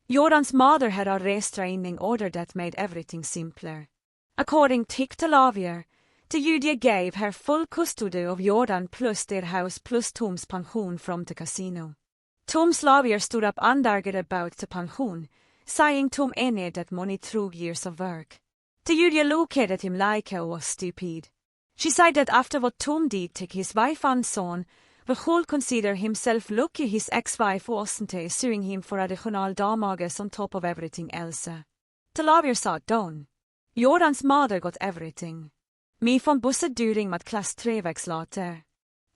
Jordan's mother had a restraining order that made everything simpler. According to the lawyer, the judie gave her full custody of Jordan plus their house plus Tom's pension from the casino. Tom's lawyer stood up and argued about the pension, saying Tom earned that money through years of work. The judie looked at him like he was stupid. She said that after what Tom did to his wife and son, we should consider himself lucky his ex-wife wasn't suing him for additional damages on top of everything else. The lawyer sat down. Jordan's mother got everything. Me von busset during med klass 3 veckor later.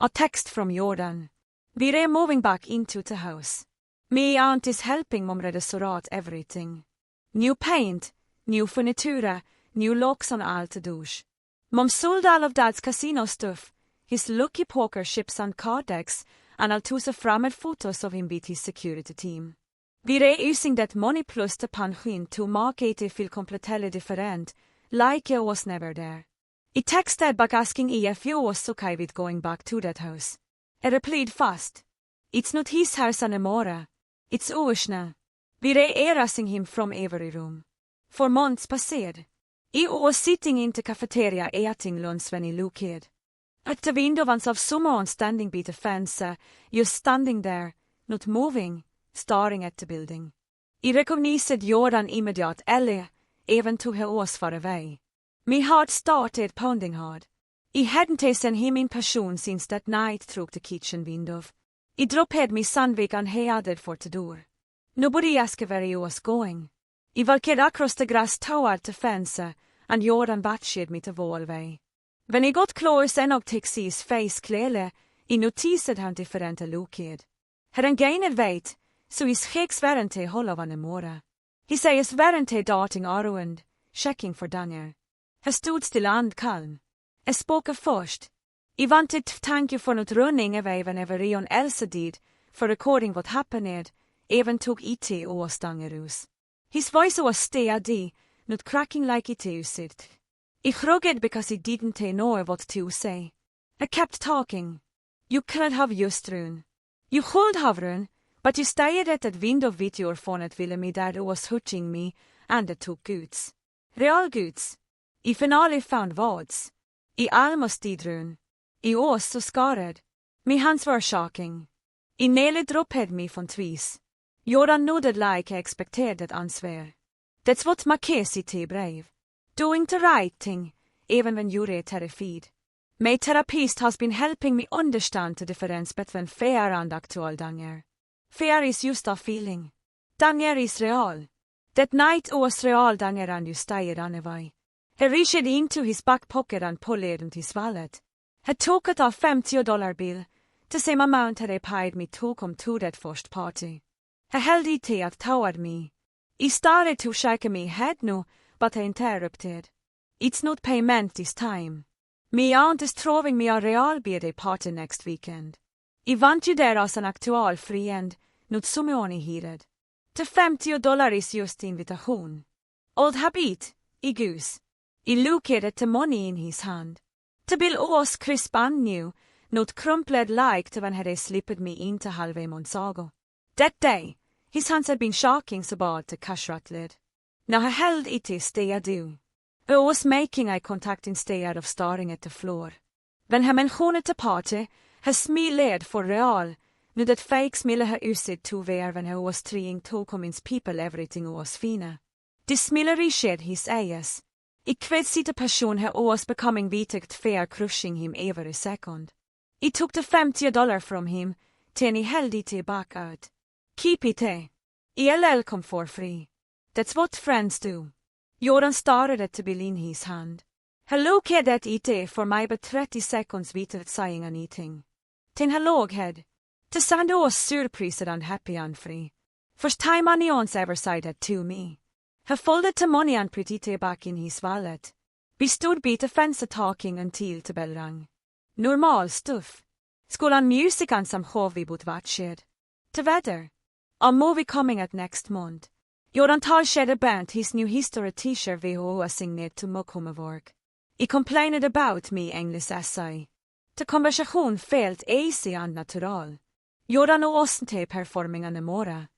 A text from Jordan. We are moving back into the house. Me aunt is helping mom restaurat everything. New paint, new furniture, new locks on all the douche. Mom sold all of dad's casino stuff, his lucky poker chips and card decks, and all 2 framed photos of him with his security team. We are using that money plus the pension to make it feel completely different, like it was never there. I texted back asking if you was okay with going back to that house. I replied fast. It's not his house anymore. It's ours now. We are erasing him from every room. For months passed. I was sitting in the cafeteria eating lunch when I looked. At the window once of someone standing by the fence, just standing there, not moving, staring at the building. I recognized Jordan immediately, even though he was far away. My heart started pounding hard. I hadn't seen him in person since that night through the kitchen window. I dropped my sandwich and headed for the door. Nobody asked where I was going. I walked across the grass toward the fence, and Jordan watched me the whole way. When I got close enough to see his face clearly, I notiset han differente loked. Her en geined veit, så is geks verente holovan emora. He sayes verente darting around, checking for Daniel. He stod stilla and kalm. Spoke först. I wanted to thank you for not running away whenever Ion Elsa did, for recording what happened, even took it or stangerus. His voice was steady, not cracking like it used. I shrugged because he didn't know what to say. I kept talking. You could have just run. You could have run, but you stayed at that window with your phone at me that was hurting me, and it took goods. Real goods. I finally found words. I almost did run. I was so scarred. My hands were shaking. I nearly dropped me from twice. Jordan nodded like I expected that answer. That's what Makesi te brave. Doing the right thing, even when you're terrified. My therapist has been helping me understand the difference between fear and actual danger. Fear is just a feeling. Danger is real. That night was real danger and you stayed anyway. He reached into his back pocket and pulled out his wallet. He took out a $50 bill, the same amount he paid me to come to that first party. He held it out toward me. He started to shake my head now, but I interrupted. It's not payment this time. My aunt is throwing me a real birthday party next weekend. I want you there as an actual friend, not som jag ni hirad. The $50 is just invitation. Old habit, I goose. I looked at the money in his hand. The bill was crisp and new, not crumpled like when he slipped me into halvway Monsago. That day, his hands had been shaking so bad the cash rattled. Now he held it steady. I was making eye contact instead of staring at the floor. When he mentioned the party, he smiled for real, nu that fake smile he used to wear when he was trying to convince people everything was fine. The smile reached his eyes. I kväll sitter person he was becoming vitegt fear crushing him every second. I took the $50 from him, then he held it back out. Keep it, ELL come for free. That's what friends do. Jordan started at the bill in his hand. He looked at it for my but 30 seconds without saying anything. Then he looked ahead. The sound was surprised and happy and free. First time anyone's ever said that to me. He folded the money and put it back in his wallet. We stood by the fence talking until the bell rang. Normal stuff. School and music and some hobby but watched. The weather. A movie coming out next month. Jordan talade about his new history t-shirt we was signet to Mokum work. I complained about me English essay. The conversation felt easy and natural. Jordan wasn't performing anymore.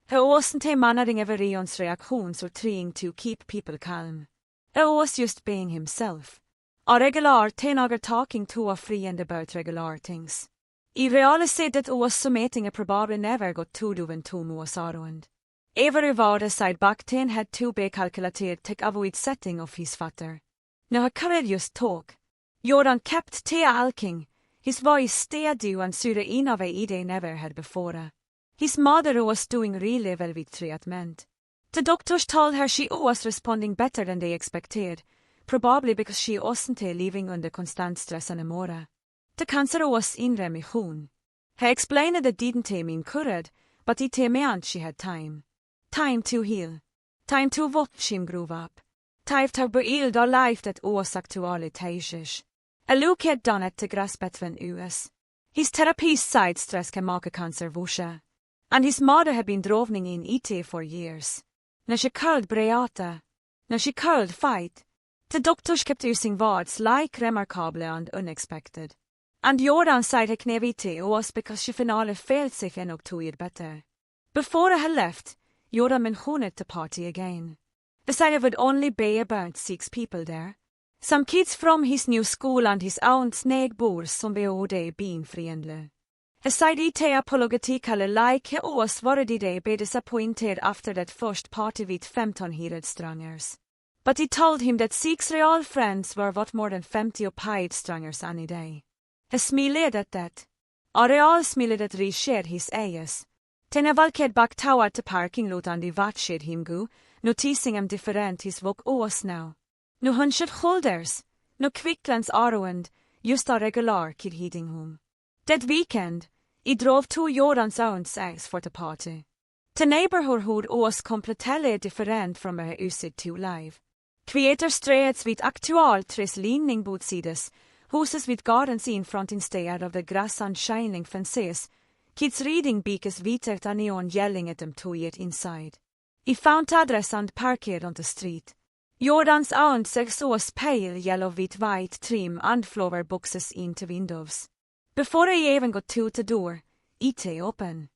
He wasn't managing everyone's reactions or trying to keep people calm. He was just being himself. A regular teenager talking to a friend about regular things. I realised that it was something I probably never got to do when Tom was around. Every word I said back then had to be calculated to avoid setting of his father. Now he could just talk. Jordan kept talking, his voice steady and sure in a way they never had before. His mother was doing really well with treatment. The doctors told her she was responding better than they expected, probably because she wasn't living under constant stress anymore. The cancer was in remission. He explained that it didn't mean cured, but it meant she had time. Time to heal. Time to watch him grow up. Time to build a life that was actually tastes. A look had done at the grass between us. His therapist side stress can make cancer vusha. And his mother had been drovning in it for years. Now she called berätta. Now she called fight. The doctors kept using words like remarkable and unexpected. And Jordan said he knevite was because she finally felt sig enough to it better. Before I had left, Jordan mentioned the party again. They said there would only be about 6 people there. Some kids from his new school and his own snägbor som beode bin friendly. He said it apologetically like he was worried they be disappointed after that first party with 15 strangers. But he told him that 6 real friends were what more than 50 paid strangers any day. He smiled at that. A real smiled at reached his eyes. Then he walked back toward the parking lot and he watched him go, noticing him different his walk was now. No 100 shoulders, no quicklands around, just a regular kid heading home. That weekend, I drove to Jordans ounds ägs for the party. The neighborhood was completely different from where I used to live. Kveter streets vid aktual tres linning botsides, houses with gardens in front instead of the grass and shining fences, kids reading books without anyone yelling at them to it inside. I found address and parked on the street. Jordans ounds was pale yellow with white trim and flower boxes into windows. Before I even got to the door, it open.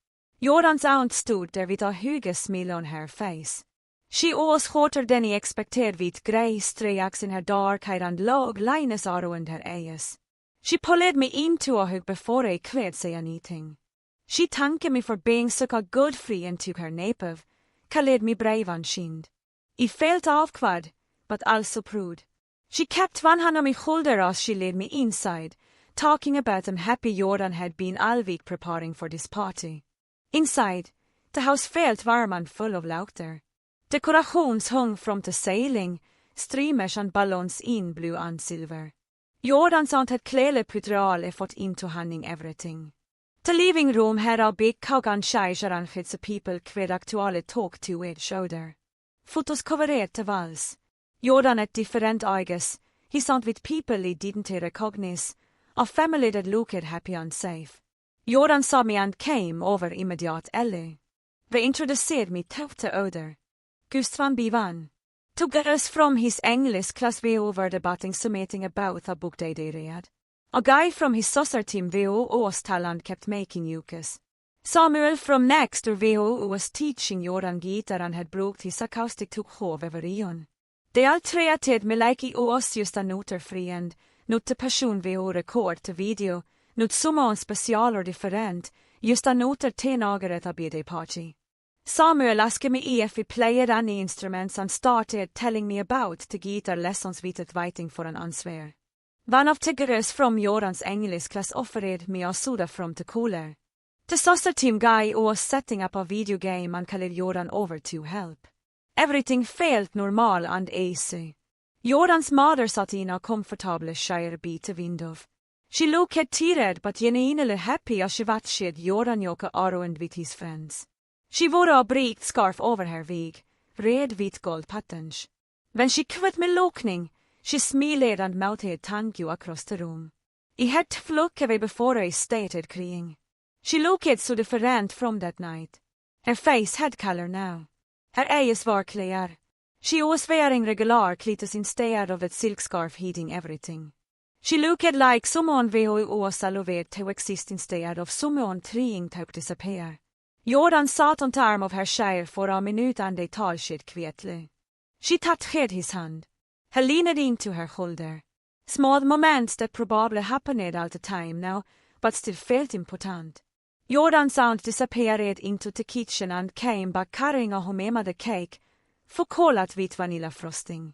Jordans aunt stood there with a huge smile on her face. She was hotter than I expected with grey streaks in her dark hair and long lines around her eyes. She pulled me into a hug before I could say anything. She thanked me for being such a good friend to her neighbor, called me brave and kind. I felt awkward, but also proud. She kept one hand on my shoulder as she led me inside, talking about how happy Jordan had been all week preparing for this party. Inside, the house felt warm and full of laughter. Decorations hung from the ceiling, streamers and balloons in blue and silver. Jordan's aunt had clearly put real effort into handling everything. The living room had a big kog and scheischer and so people could actually talk to each other. Photos covered the walls. Jordan had different eyes. He sat with people he didn't recognize. A family that looked happy and safe. Jordan saw me and came over immediately. They introduced me to the other. Gust van Bivan. Took us from his English class way over debating something about a book they read. A guy from his saucer team was talent kept making ukes. Samuel from next door was teaching Jordan guitar and had brought his acoustic to hov över ion. De all treated me like I was just a noter friend. Not the person rekord till video, not sommer special or different, just a noter tenageret a birthday party. Samuel asked me if we played any instruments and started telling me about the guitar lessons without waiting for an answer. One of the girls from Jordan's English class offered me a soda from the cooler. The saucer team guy was setting up a video game and called Jordan over to help. Everything felt normal and easy. Jordan's mother sat in a comfortable chair by the window. She looked tired but genuinely happy as she watched Jordan joke around with his friends. She wore a bright scarf over her wig, red with gold patterns. When she quit me looking, she smiled and mouthed thank you across the room. I had to look away before I started crying. She looked so different from that night. Her face had color now. Her eyes were clear. She was wearing regular clothes instead of that silk scarf hiding everything. She looked like someone who was allowed to exist instead of someone trying to disappear. Jordan sat on the arm of her chair for a minute and they talked quietly. She touched his hand. He leaned into her shoulder. Small moments that probably happened all the time now, but still felt important. Jordan's aunt disappeared into the kitchen and came back carrying a homemade cake, förkollat with vanilla frosting.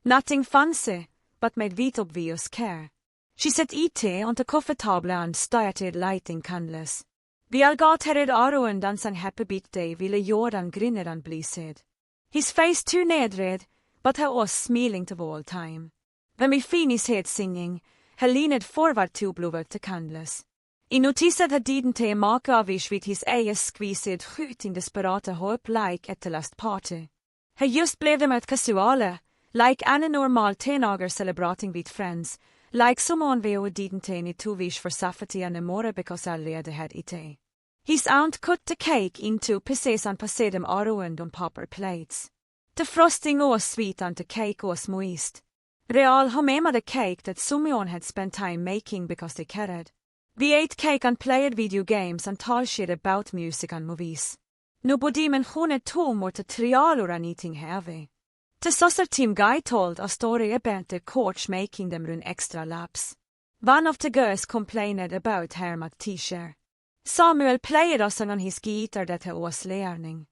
Nothing fancy, but made with obvious care. She set IT on the coffee table and started lighting candles. Vi all got her around and sang happy birthday ville Jordan grinner and blised. His face too nedred, but he was smiling the whole time. When we finished singing, he leaned forward to blow out the candles. I noticed he didn't make avish with his eyes squeezed skjut in desperate hope like at the last party. He just blev dem ut casuale, like any normal teenager celebrating with friends, like someone who didn't need to wish for safety anymore because already had it. His aunt cut the cake into pieces and passed them around on paper plates. The frosting was sweet and the cake was moist. Real homemade cake that someone had spent time making because they cared. We ate cake and played video games and talked about music and movies. Nobody mentioned tom or the trial or anything heavy. The saucer team guy told a story about the coach making them run extra laps. One of the girls complained about her math teacher. Samuel played a song on his guitar that he was learning.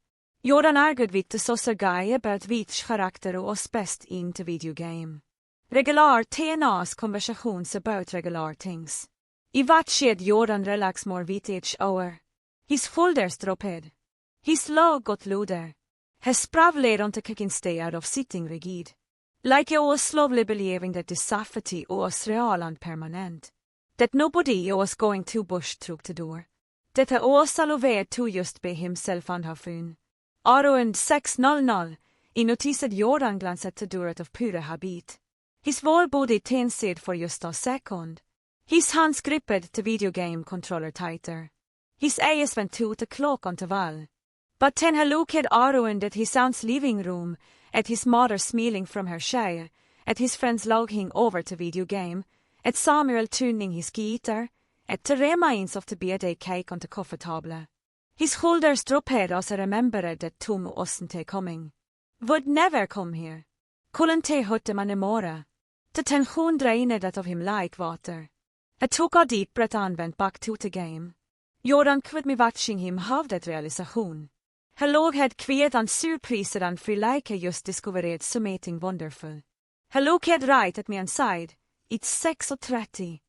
Jordan argued with the saucer guy about which character was best in the video game. Regular TNA's conversations about regular things. I watched Jordan relax more with each hour. His shoulders dropped. His log got louder. He sprawled on the cake instead of sitting rigid. Like he was slowly believing that the safety was real and permanent. that nobody was going to bush through the door. That also loved to just be himself and her fun. Around 6:00, I noticed Jordan glanced the door of pure habit. His whole body tensed for just a second. His hands gripped the video game controller tighter. His eyes went to the clock on the wall. But then he looked around at his son's living room, at his mother smiling from her chair, at his friends lounging over the video game, at Samuel tuning his guitar, at the remains of the birthday cake on the coffee table. His shoulders dropped as he remembered that Tom wasn't coming. Would never come here. Couldn't hurt man more. The tension drained out of him like water. I took a deep breath and went back to the game. Jordan quit me watching him have that realization. He låg had quiet and surprised and feel like he just discovered something wonderful. He looked right at me and sighed, "It's 6:30.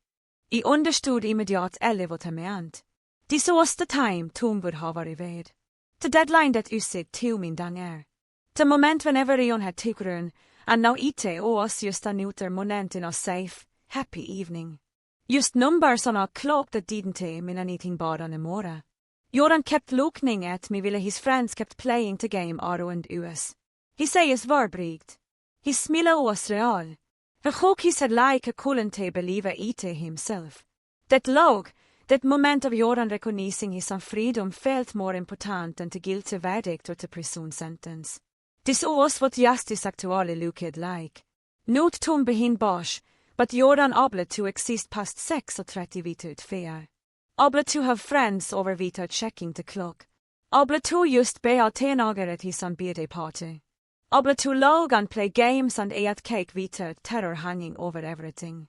I understood immediat alle what he meant. This was the time Tom would have arrived. The deadline that used to min danger. The moment when everyone had taken, and now it was just another moment in a safe, happy evening. Just numbers on a clock that didn't mean anything bad anymore. Jordan kept looking at me while his friends kept playing the game around us. His eyes were bright. His smile was real. He shook his head like he couldn't believe it himself. That log, that moment of Jordan recognizing his own freedom felt more important than the guilty verdict or the prison sentence. This was what justice actually looked like. Not Tom behind Bosch, but Jordan able to exist past 6:30 without fear. Able to have friends over without checking the clock. Able to just be a teenager at his own birthday party. Able to log and play games and eat cake without terror hanging over everything.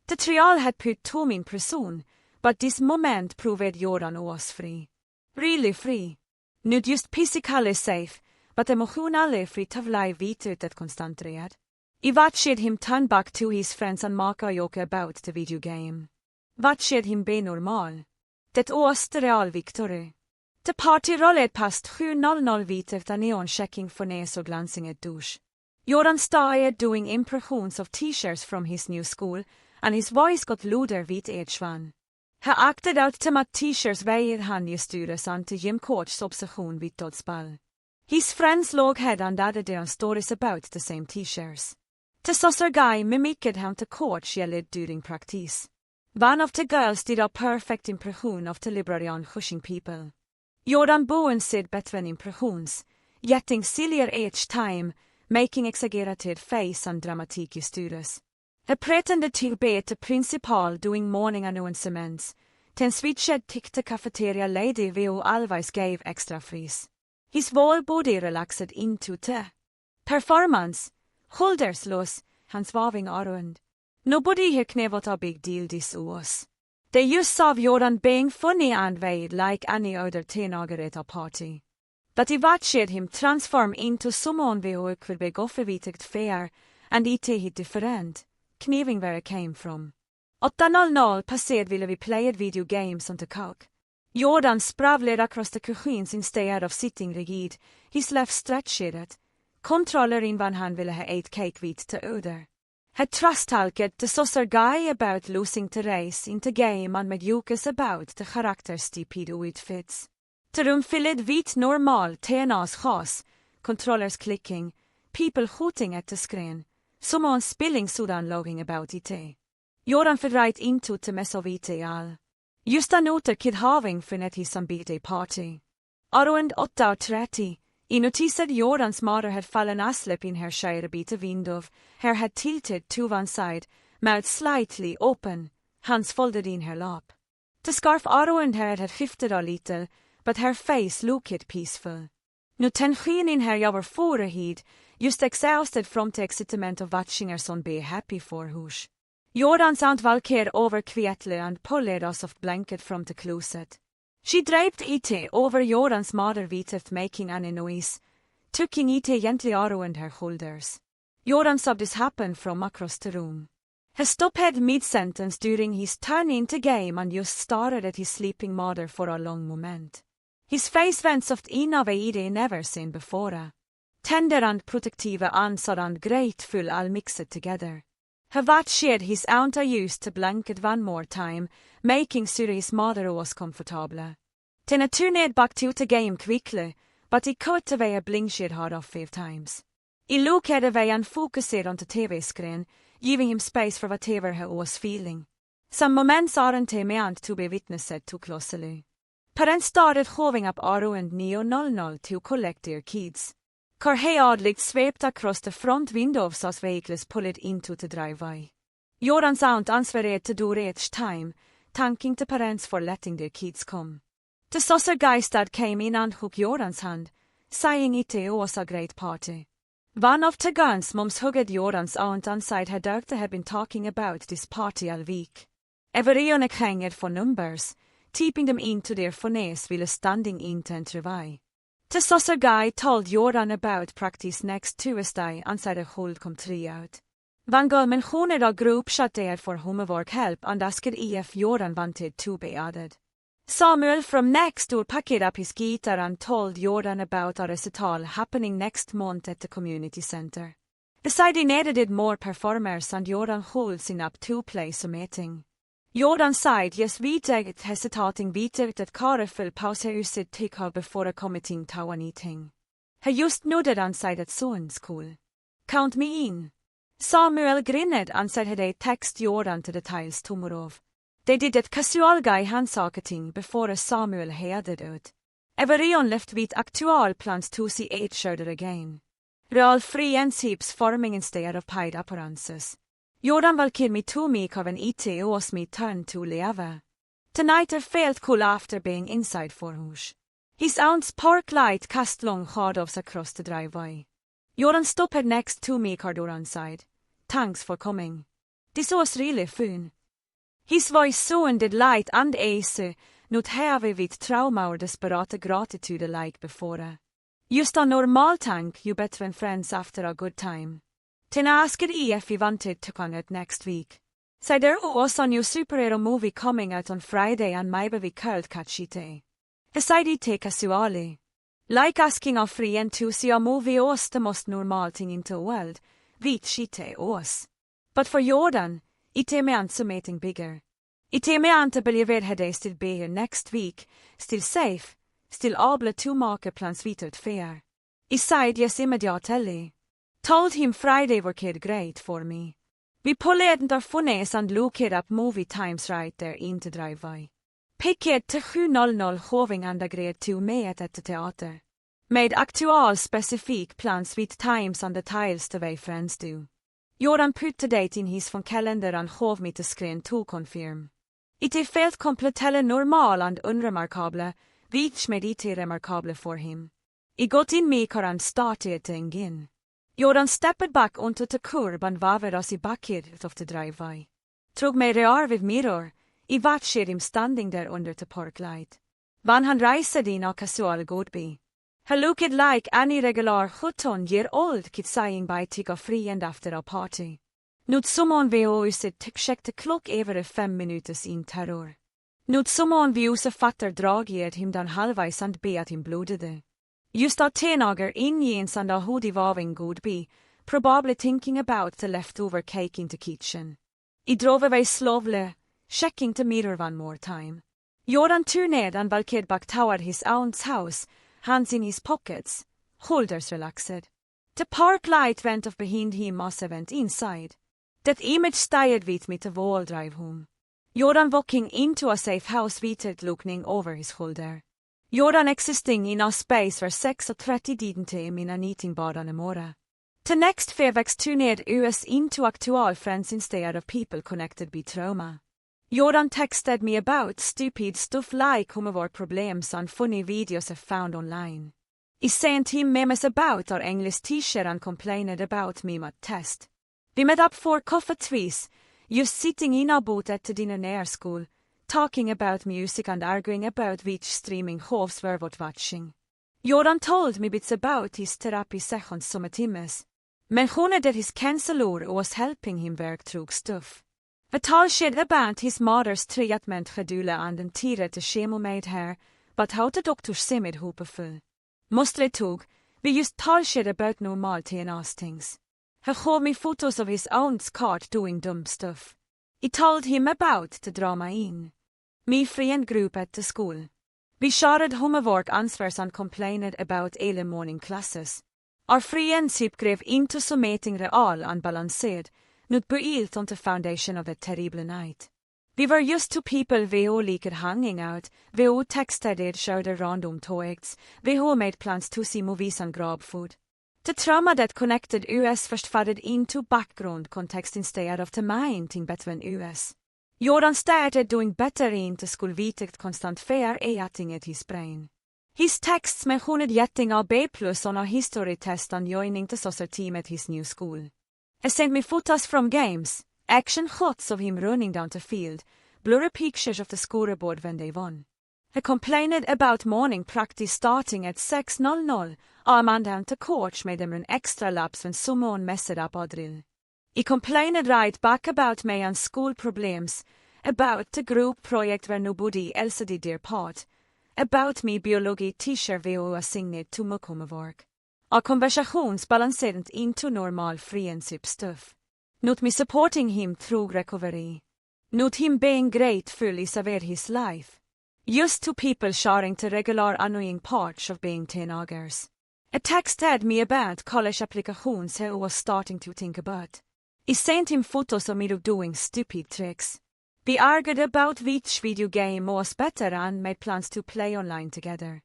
The trial had put Tom in prison, but this moment proved Jordan was free. Really free. Not just physically safe, but emotionally free to live without that constant dread. I watched him turn back to his friends and make a joke about the video game. Watched him be normal. That was the real victory. The party rolled past 7:00 without anyone checking for nails or glancing at douche. Jordan started doing impressions of teachers from his new school, and his voice got louder with each one. He acted out the math teachers väjer han gestyres and the gymcoachs obsession with dodgeball. His friends låg head and added their stories about the same teachers. The saucer guy mimicked how the coach yelled during practice. One of the girls did a perfect impression of the librarian hushing people. Jordan Bowen said between impressions, getting sillier each time, making exaggerated face and dramatic gestures. He pretended to be the principal doing morning announcements, then switched to the cafeteria lady who always gave extra freeze. His whole body relaxed into the performance. Shoulders loose, hands waving around. Nobody here knew what a big deal this was. They just saw Jordan being funny and weird like any other teenager at a party. But he watched him transform into someone who could be goffevitigt fair and it hit different, kniving where it came from. 8:00 passerade ville vi played video games on the couch. Jordan sprawled across the cushions instead of sitting rigid, his left stretched. Controller in one hand ville ha ate cake with the other. Had trust-talked the saucer guy about losing the race in the game and made jokes about the characters stupid outfits. The room filled with normal TNA's chaos, controllers clicking, people hooting at the screen, someone spilling soda and logging about it. Jordan fell right into the mess of it all. Just another kid having fun at his birthday party. Around 8:30, I noticed Jordan's mother had fallen asleep in her chair by the window, her head tilted to one side, mouth slightly open, hands folded in her lap. The scarf around her had shifted a little, but her face looked peaceful. No tension in her over forehead, just exhausted from the excitement of watching her son be happy for hush. Jordan's aunt valkade over quietly and pulled a soft blanket from the closet. She draped it over Jordan's mother without making any noise, tucking it gently around her shoulders. Jordan saw this happen from across the room. He stopped mid-sentence during his turn in the game and just stared at his sleeping mother for a long moment. His face went soft in a way he'd never seen before. Tender and protective, answered and grateful all mixed together. Havat shed his ounta used to blanket one more time, making sure his mother was comfortable. Ten a turned back to the game quickly, but he cut away a blink shed hard off 5 times. He looked away and focused on the TV screen, giving him space for whatever he was feeling. Some moments aren't meant to be witnessed too closely. Parents started hoving up around 9:00 to collect their kids. Car oddly swept across the front windows as vehicles pulled into the driveway. Jordan's aunt answered to do each time, thanking the parents for letting their kids come. The saucer Geistad came in and shook Jordan's hand, saying it was a great party. One of the guns mums hugged Jordan's aunt and said her daughter had been talking about this party all week. Everyone hanged for numbers, tipping them into their phonies while standing in the entryway. The saucer guy told Jordan about practice next Tuesday and said a hold come tree out. Van Gulmen honed a group shut there for homework help and asked if Jordan wanted to be added. Samuel from next door packed up his guitar and told Jordan about a recital happening next month at the community center. The city needed more performers and Jordan holds in up to place a meeting. Jordan said yes vidare hesitating vidare that Karefel pausehuset tycker before committing to anything. He just nodded and said at son's school. Count me in. Samuel grinned and said he'd text Jordan to the tiles tomorrow. They did that casual guy handsaketing before Samuel headed out. Everyone left with actual plans to see each other again. Real friendships forming instead of paid appearances. Jordan valkir me to make of an IT was me turn to leva. Tonight felt cool after being inside for hush. His aunt's park light cast long shadows across the driveway. Jordan stopped next to me car door inside. Thanks for coming. This was really fun. His voice sounded light and easy, not heavy with trauma or desperate gratitude like before. Just a normal thank you between friends after a good time. Then asked if he wanted to come out next week. Said there was a new superhero movie coming out on Friday and maybe we could catch it. He said he'd take casually. Like asking a friend to see a movie was the most normal thing in the world, which it was. But for Jordan, it meant something bigger. It meant to believe he'd still be here next week, still safe, still able to make plans without fear. He said yes immediately. Told him Friday worked great for me. We pulled our phones and looked up movie times right there in the driveway. Picked to 7:00 hoving and agreed to meet at the theater. Made actual specific plans with times and the tiles the way friends do. Jordan put the date in his phone calendar and hov me to screen to confirm. It felt completely normal and unremarkable, which made it remarkable for him. I got in my car and started again. Jordan stepped back onto the curb and wavered as he backed off the driveway. Trug mig rear with mirror, I watched him standing there under the park light. Van han reised in a casual goodby. He looked like any regular 17-year-old kid saying bye to a friend after a party. Not someone vi huset check the clock every 5 minutes in terror. Not someone vi huset fatter dragit him dan halvvägs and be at him blodede. Just a teenager ingens and a hoodie waving goodby, probably thinking about the leftover cake in the kitchen. I drove away slowly, checking the mirror one more time. Jordan turned and walked back toward his aunt's house, hands in his pockets, shoulders relaxed. The park light went off behind him as he went inside. That image stayed with me the whole drive home. Jordan walking into a safe house without looking over his shoulder. Jordan existing in a space where 36 didn't mina eating bara anymore. The next 5 weeks turned us into actual friends instead of people connected by trauma. Jordan texted me about stupid stuff like homework problems and funny videos I found online. I sent him memes about our English teacher and complained about me math test. We met up for coffee twice, just sitting in a booth at the dinner near school, talking about music and arguing about which streaming hosts were worth watching. Jordan told me bits about his therapy sessions some timmes, men honed that his counselor was helping him work through stuff. Vi talsked about his mother's treatment gedule and den tiret schemo made her, but how the doctor simmed hopefull. Mostly tog, vi just talsked about normal things. He showed me photos of his own caught doing dumb stuff. He told him about the drama in my friend group at the school. We shared homework answers and complained about early morning classes. Our friendship grew into something real and balanced, not built on the foundation of a terrible night. We were used to people who liked hanging out, who texted each other random toys, who made plans to see movies and grab food. The trauma that connected us first faded into background context instead of the main thing between us. Jordan started doing better in the school vitet konstant fair eating at his brain. His texts mentioned getting a B+ on a history test and joining the soccer team at his new school. He sent me photos from games, action shots of him running down the field, blurry pictures of the scoreboard when they won. He complained about morning practice starting at 6:00, and the coach made them run extra laps when someone messed up a drill. He complained right back about me and school problems, about the group project where nobody else did their part, about me biology teacher who assigned to my homework. Our conversations balanced into normal friendship stuff. Not me supporting him through recovery. Not him being grateful is about his life. Used to people sharing the regular annoying parts of being teenagers. A texted me about college applications he was starting to think about. I sent him photos of me doing stupid tricks. We argued about which video game was better and made plans to play online together.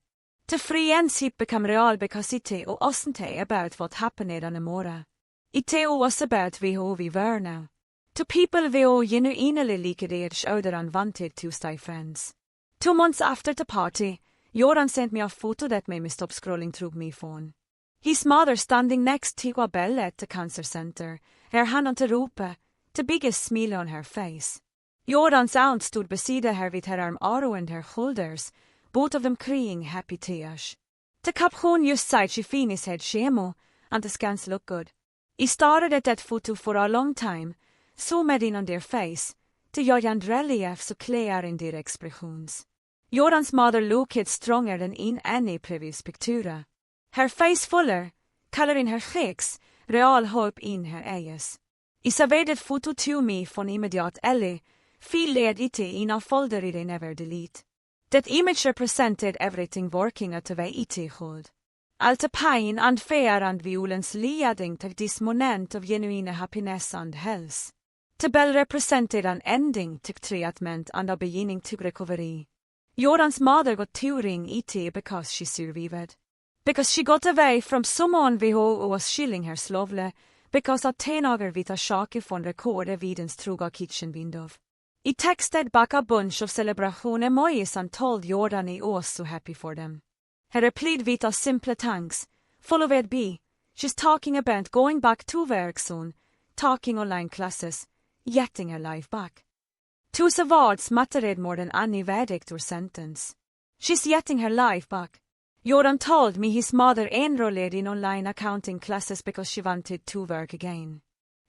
The friendship became real because it wasn't about what happened on a morning. It was about who we were now. To people who genuinely liked each other and wanted to stay friends. 2 months after the party, Jordan sent me a photo that made me stop scrolling through my phone. His mother standing next to a bell at the cancer center, her hand on the rope, the biggest smile on her face. Jordan's aunt stood beside her with her arm around her shoulders, both of them crying happy tears. The caption just said she finished had shemo, and the scans looked good. He stared at that photo for a long time, zoomed in on their face, the giant relief so clear in their expressions. Jordan's mother looked stronger than in any previous picture. Her face fuller, color in her cheeks, real hope in her eyes. I serverade foto to me från immediat Ellie, filed it in a folder I never delete. That image represented everything working at the way it hold. All the pain and fear and violence leading to this moment of genuine happiness and health. The bell represented an ending to treatment and a beginning to recovery. Jordan's mother got touring it because she survived. Because she got away from someone who was killing her slowly, because a teenager with a shock från record evidence through a kitchen window. I texted back a bunch of celebration emojis and told Jordan I was so happy for them. He replied with a simple thanks, followed by, she's talking about going back to work soon, talking online classes, getting her life back. Those words mattered more than any verdict or sentence. She's getting her life back. Jordan told me his mother enrolled in online accounting classes because she wanted to work again.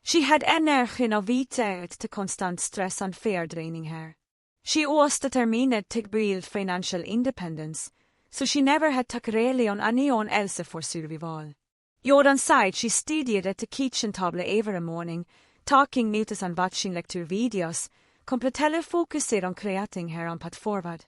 She had energy och without the constant stress and fear draining her. She was determined to build financial independence, so she never had to rely on anyone else for survival. Jordan said she studied at the kitchen table every morning, talking notes and watching lecture videos, completely focused on creating her own path forward.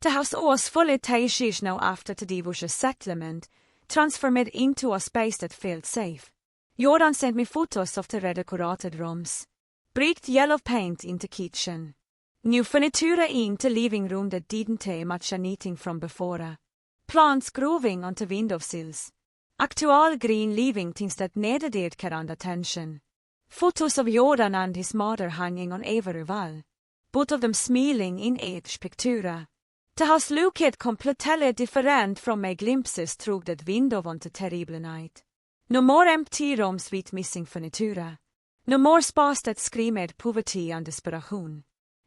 The house was fully teishish now after the divorce settlement, transformed into a space that felt safe. Jordan sent me photos of the redecorated rooms. Bright yellow paint in the kitchen. New furniture in the living room that didn't match anything from before. Plants growing on the windowsills. Actual green living things that needed current attention. Photos of Jordan and his mother hanging on every wall. Both of them smiling in each picture. The house looked completely different from my glimpses through that window on the terrible night. No more empty rooms with missing furniture. No more space that screamed poverty and desperation.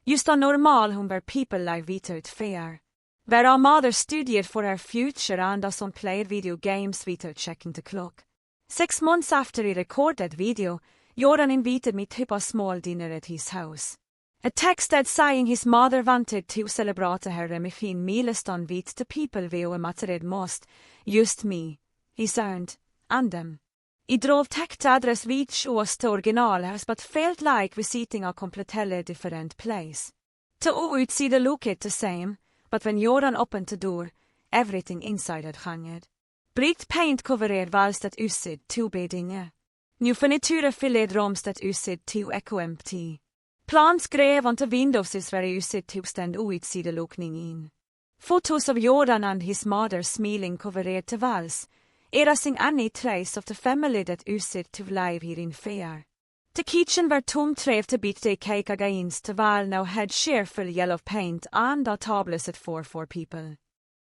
Just a normal home where people live without fear. Where our mother studied for her future and our son played video games without checking the clock. 6 months after he recorded that video, Jordan invited me to a small dinner at his house. A text that saying his mother wanted to celebrate her med fin milestone with the people who mattered most, just me, his aunt, and them. I drov täckte adress which was to original has but felt like visiting a completely different place. To outsida looked the same, but when Jordan opened the door, everything inside had changed. Bright paint covered valstat usid to bedinge. Nu furniture filled romstat usid to echo empty. Plans grev on the windows is very usid to stand outsida looking in. Photos of Jordan and his mother smiling covered the walls. Erasing any trace of the family that usid to live here in fair. The kitchen were tomtrev to beat the cake against the wall now had cheerful yellow paint and a table set for people.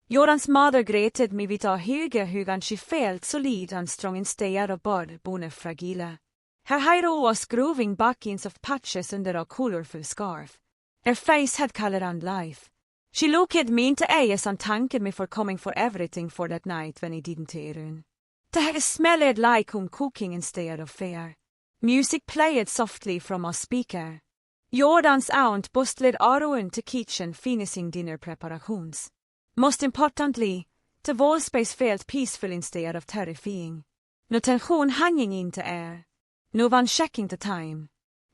Jorans mother greeted me with a hug and she felt solid and strong instead of bad bone fragile. Her hair was grooving back in soft patches under a colorful scarf. Her face had color and life. She looked me into eyes and thanked me for coming for everything for that night when I didn't hear her. The smelled like cooking instead of fair. Music played softly from a speaker. Jordan's aunt bustled around the kitchen finishing dinner preparations. Most importantly, the wall space felt peaceful instead of terrifying. No tension hanging in the air. No one checking the time.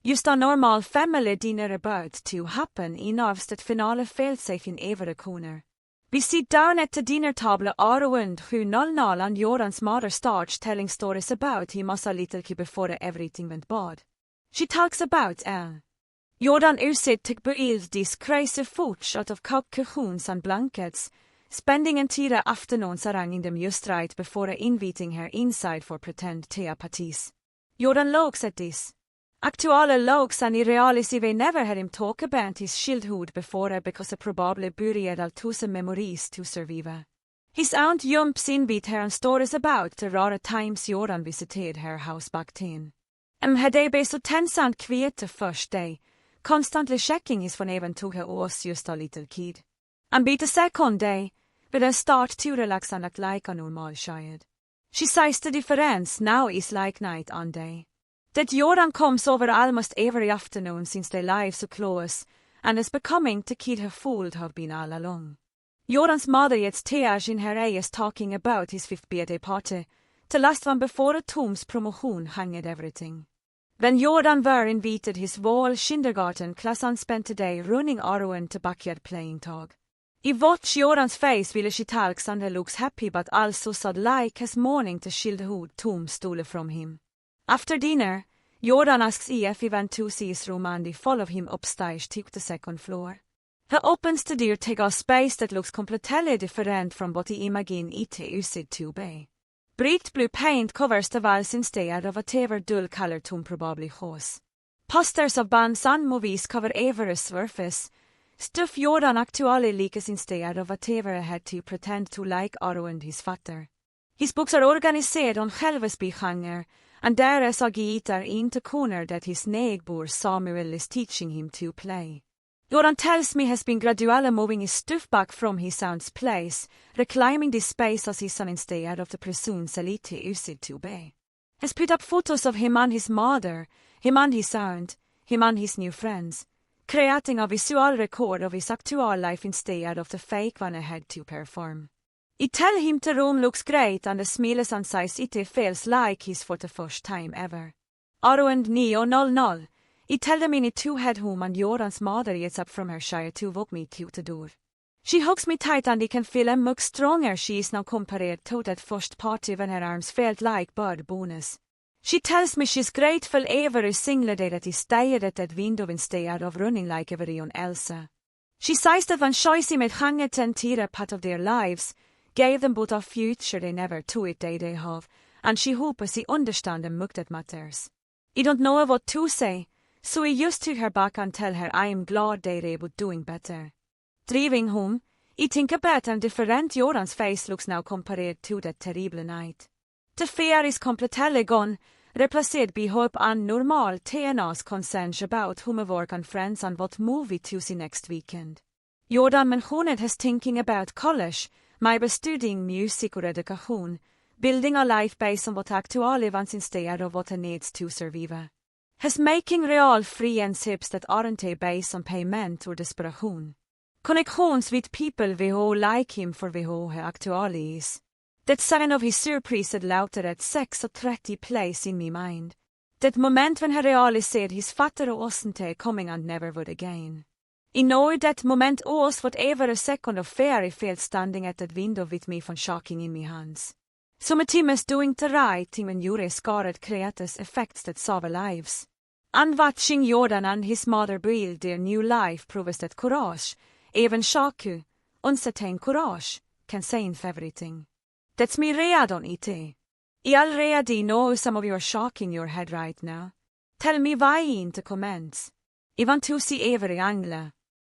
Just a normal family dinner about to happen in avstet finale felt safe in every corner. We sit down at the dinner table around 7:00 and Jorans mother starts telling stories about him as a little kid before everything went bad. She talks about Jordan usid to build these crazy foods out of cocoons and blankets, spending entire afternoons arranging them just right before inviting her inside for pretend tea parties. Jordan looks at this. Aktuelle logs and I realise we never had him talk about his childhood before because probably buried all 1000 memories to survive. His aunt jumps in with her and stories about the rare times Jordan visited her house back then. Had they been so tense and quiet the first day, constantly checking his phone even to her was just a little kid. And by the second day, with a start to relax and act like a normal child. She says the difference now is like night and day. That Jordan comes over almost every afternoon since their lives so close, and is becoming the kid her fooled have been all along. Jordan's mother gets tears in her eyes talking about his 5th birthday party, the last one before a Tom's promotion hanged everything. When Jordan were invited his whole kindergarten class and spent the day running around the backyard playing tag. I watch Jordan's face while she talks and he looks happy but also sad like his morning to childhood Tom stole from him. After dinner, Jordan asks if he went to see his room and they follow him upstairs to the 2nd floor. He opens the door to a space that looks completely different from what he imagined it used to be. Bright blue paint covers the walls instead of whatever dull color Tom probably has. Posters of bands and movies cover every surface. Stuff Jordan actually likes instead of whatever he had to pretend to like around his father. His books are organized on självsbyhanger, and there is a guitar in the corner that his neighbor Samuel is teaching him to play. Jordan tells me he has been gradually moving his stuff back from his aunt's place, reclaiming this space as his son instead of the presumed elite he used to be. He's put up photos of him and his mother, him and his aunt, him and his new friends, creating a visual record of his actual life instead of the fake one he had to perform. I tell him the room looks great and the smiles and says it feels like he's for the first time ever. Around 9:00, I tell them in to head home and Jorans mother gets up from her chair to walk me to the door. She hugs me tight and I can feel how much stronger she is now compared to that first party when her arms felt like bird bones. She tells me she's grateful every single day that he stayed at that window instead of running like everyone else. She says that when Scheisse med hanget and tira part of their lives, gave them both a future they never thought they have, and she hopes he understand them much that matters. I don't know what to say, so I just took her back and tell her I am glad they're able doing better. Driving home, I think about how different Jorans face looks now compared to that terrible night. The fear is completely gone, replaced by hope and normal TNA's concerns about homework and friends and what movie to see next weekend. Jordan mentioned his thinking about college, maybe studying music or education, building a life based on what actually wants instead of what he needs to survive. He's making real friendships that aren't based on payment or desperation. Connections with people who like him for who he actually is. Det sign of his surpriset låter at 6:30 place in my mind. Det moment when he realisered his fatter och åsente coming and never would again. I know that moment was whatever a second of fear I felt standing at that window with me from shocking in my hands. Som a timmes doing the right thing when Jure scarred creates effects that save lives. And watching Jordan and his mother build their new life proves that courage, even shaku, uncertain courage, can say everything. That's me redan ite. I already know some of you are shocking your head right now. Tell me why in the comments. I want to see every angle.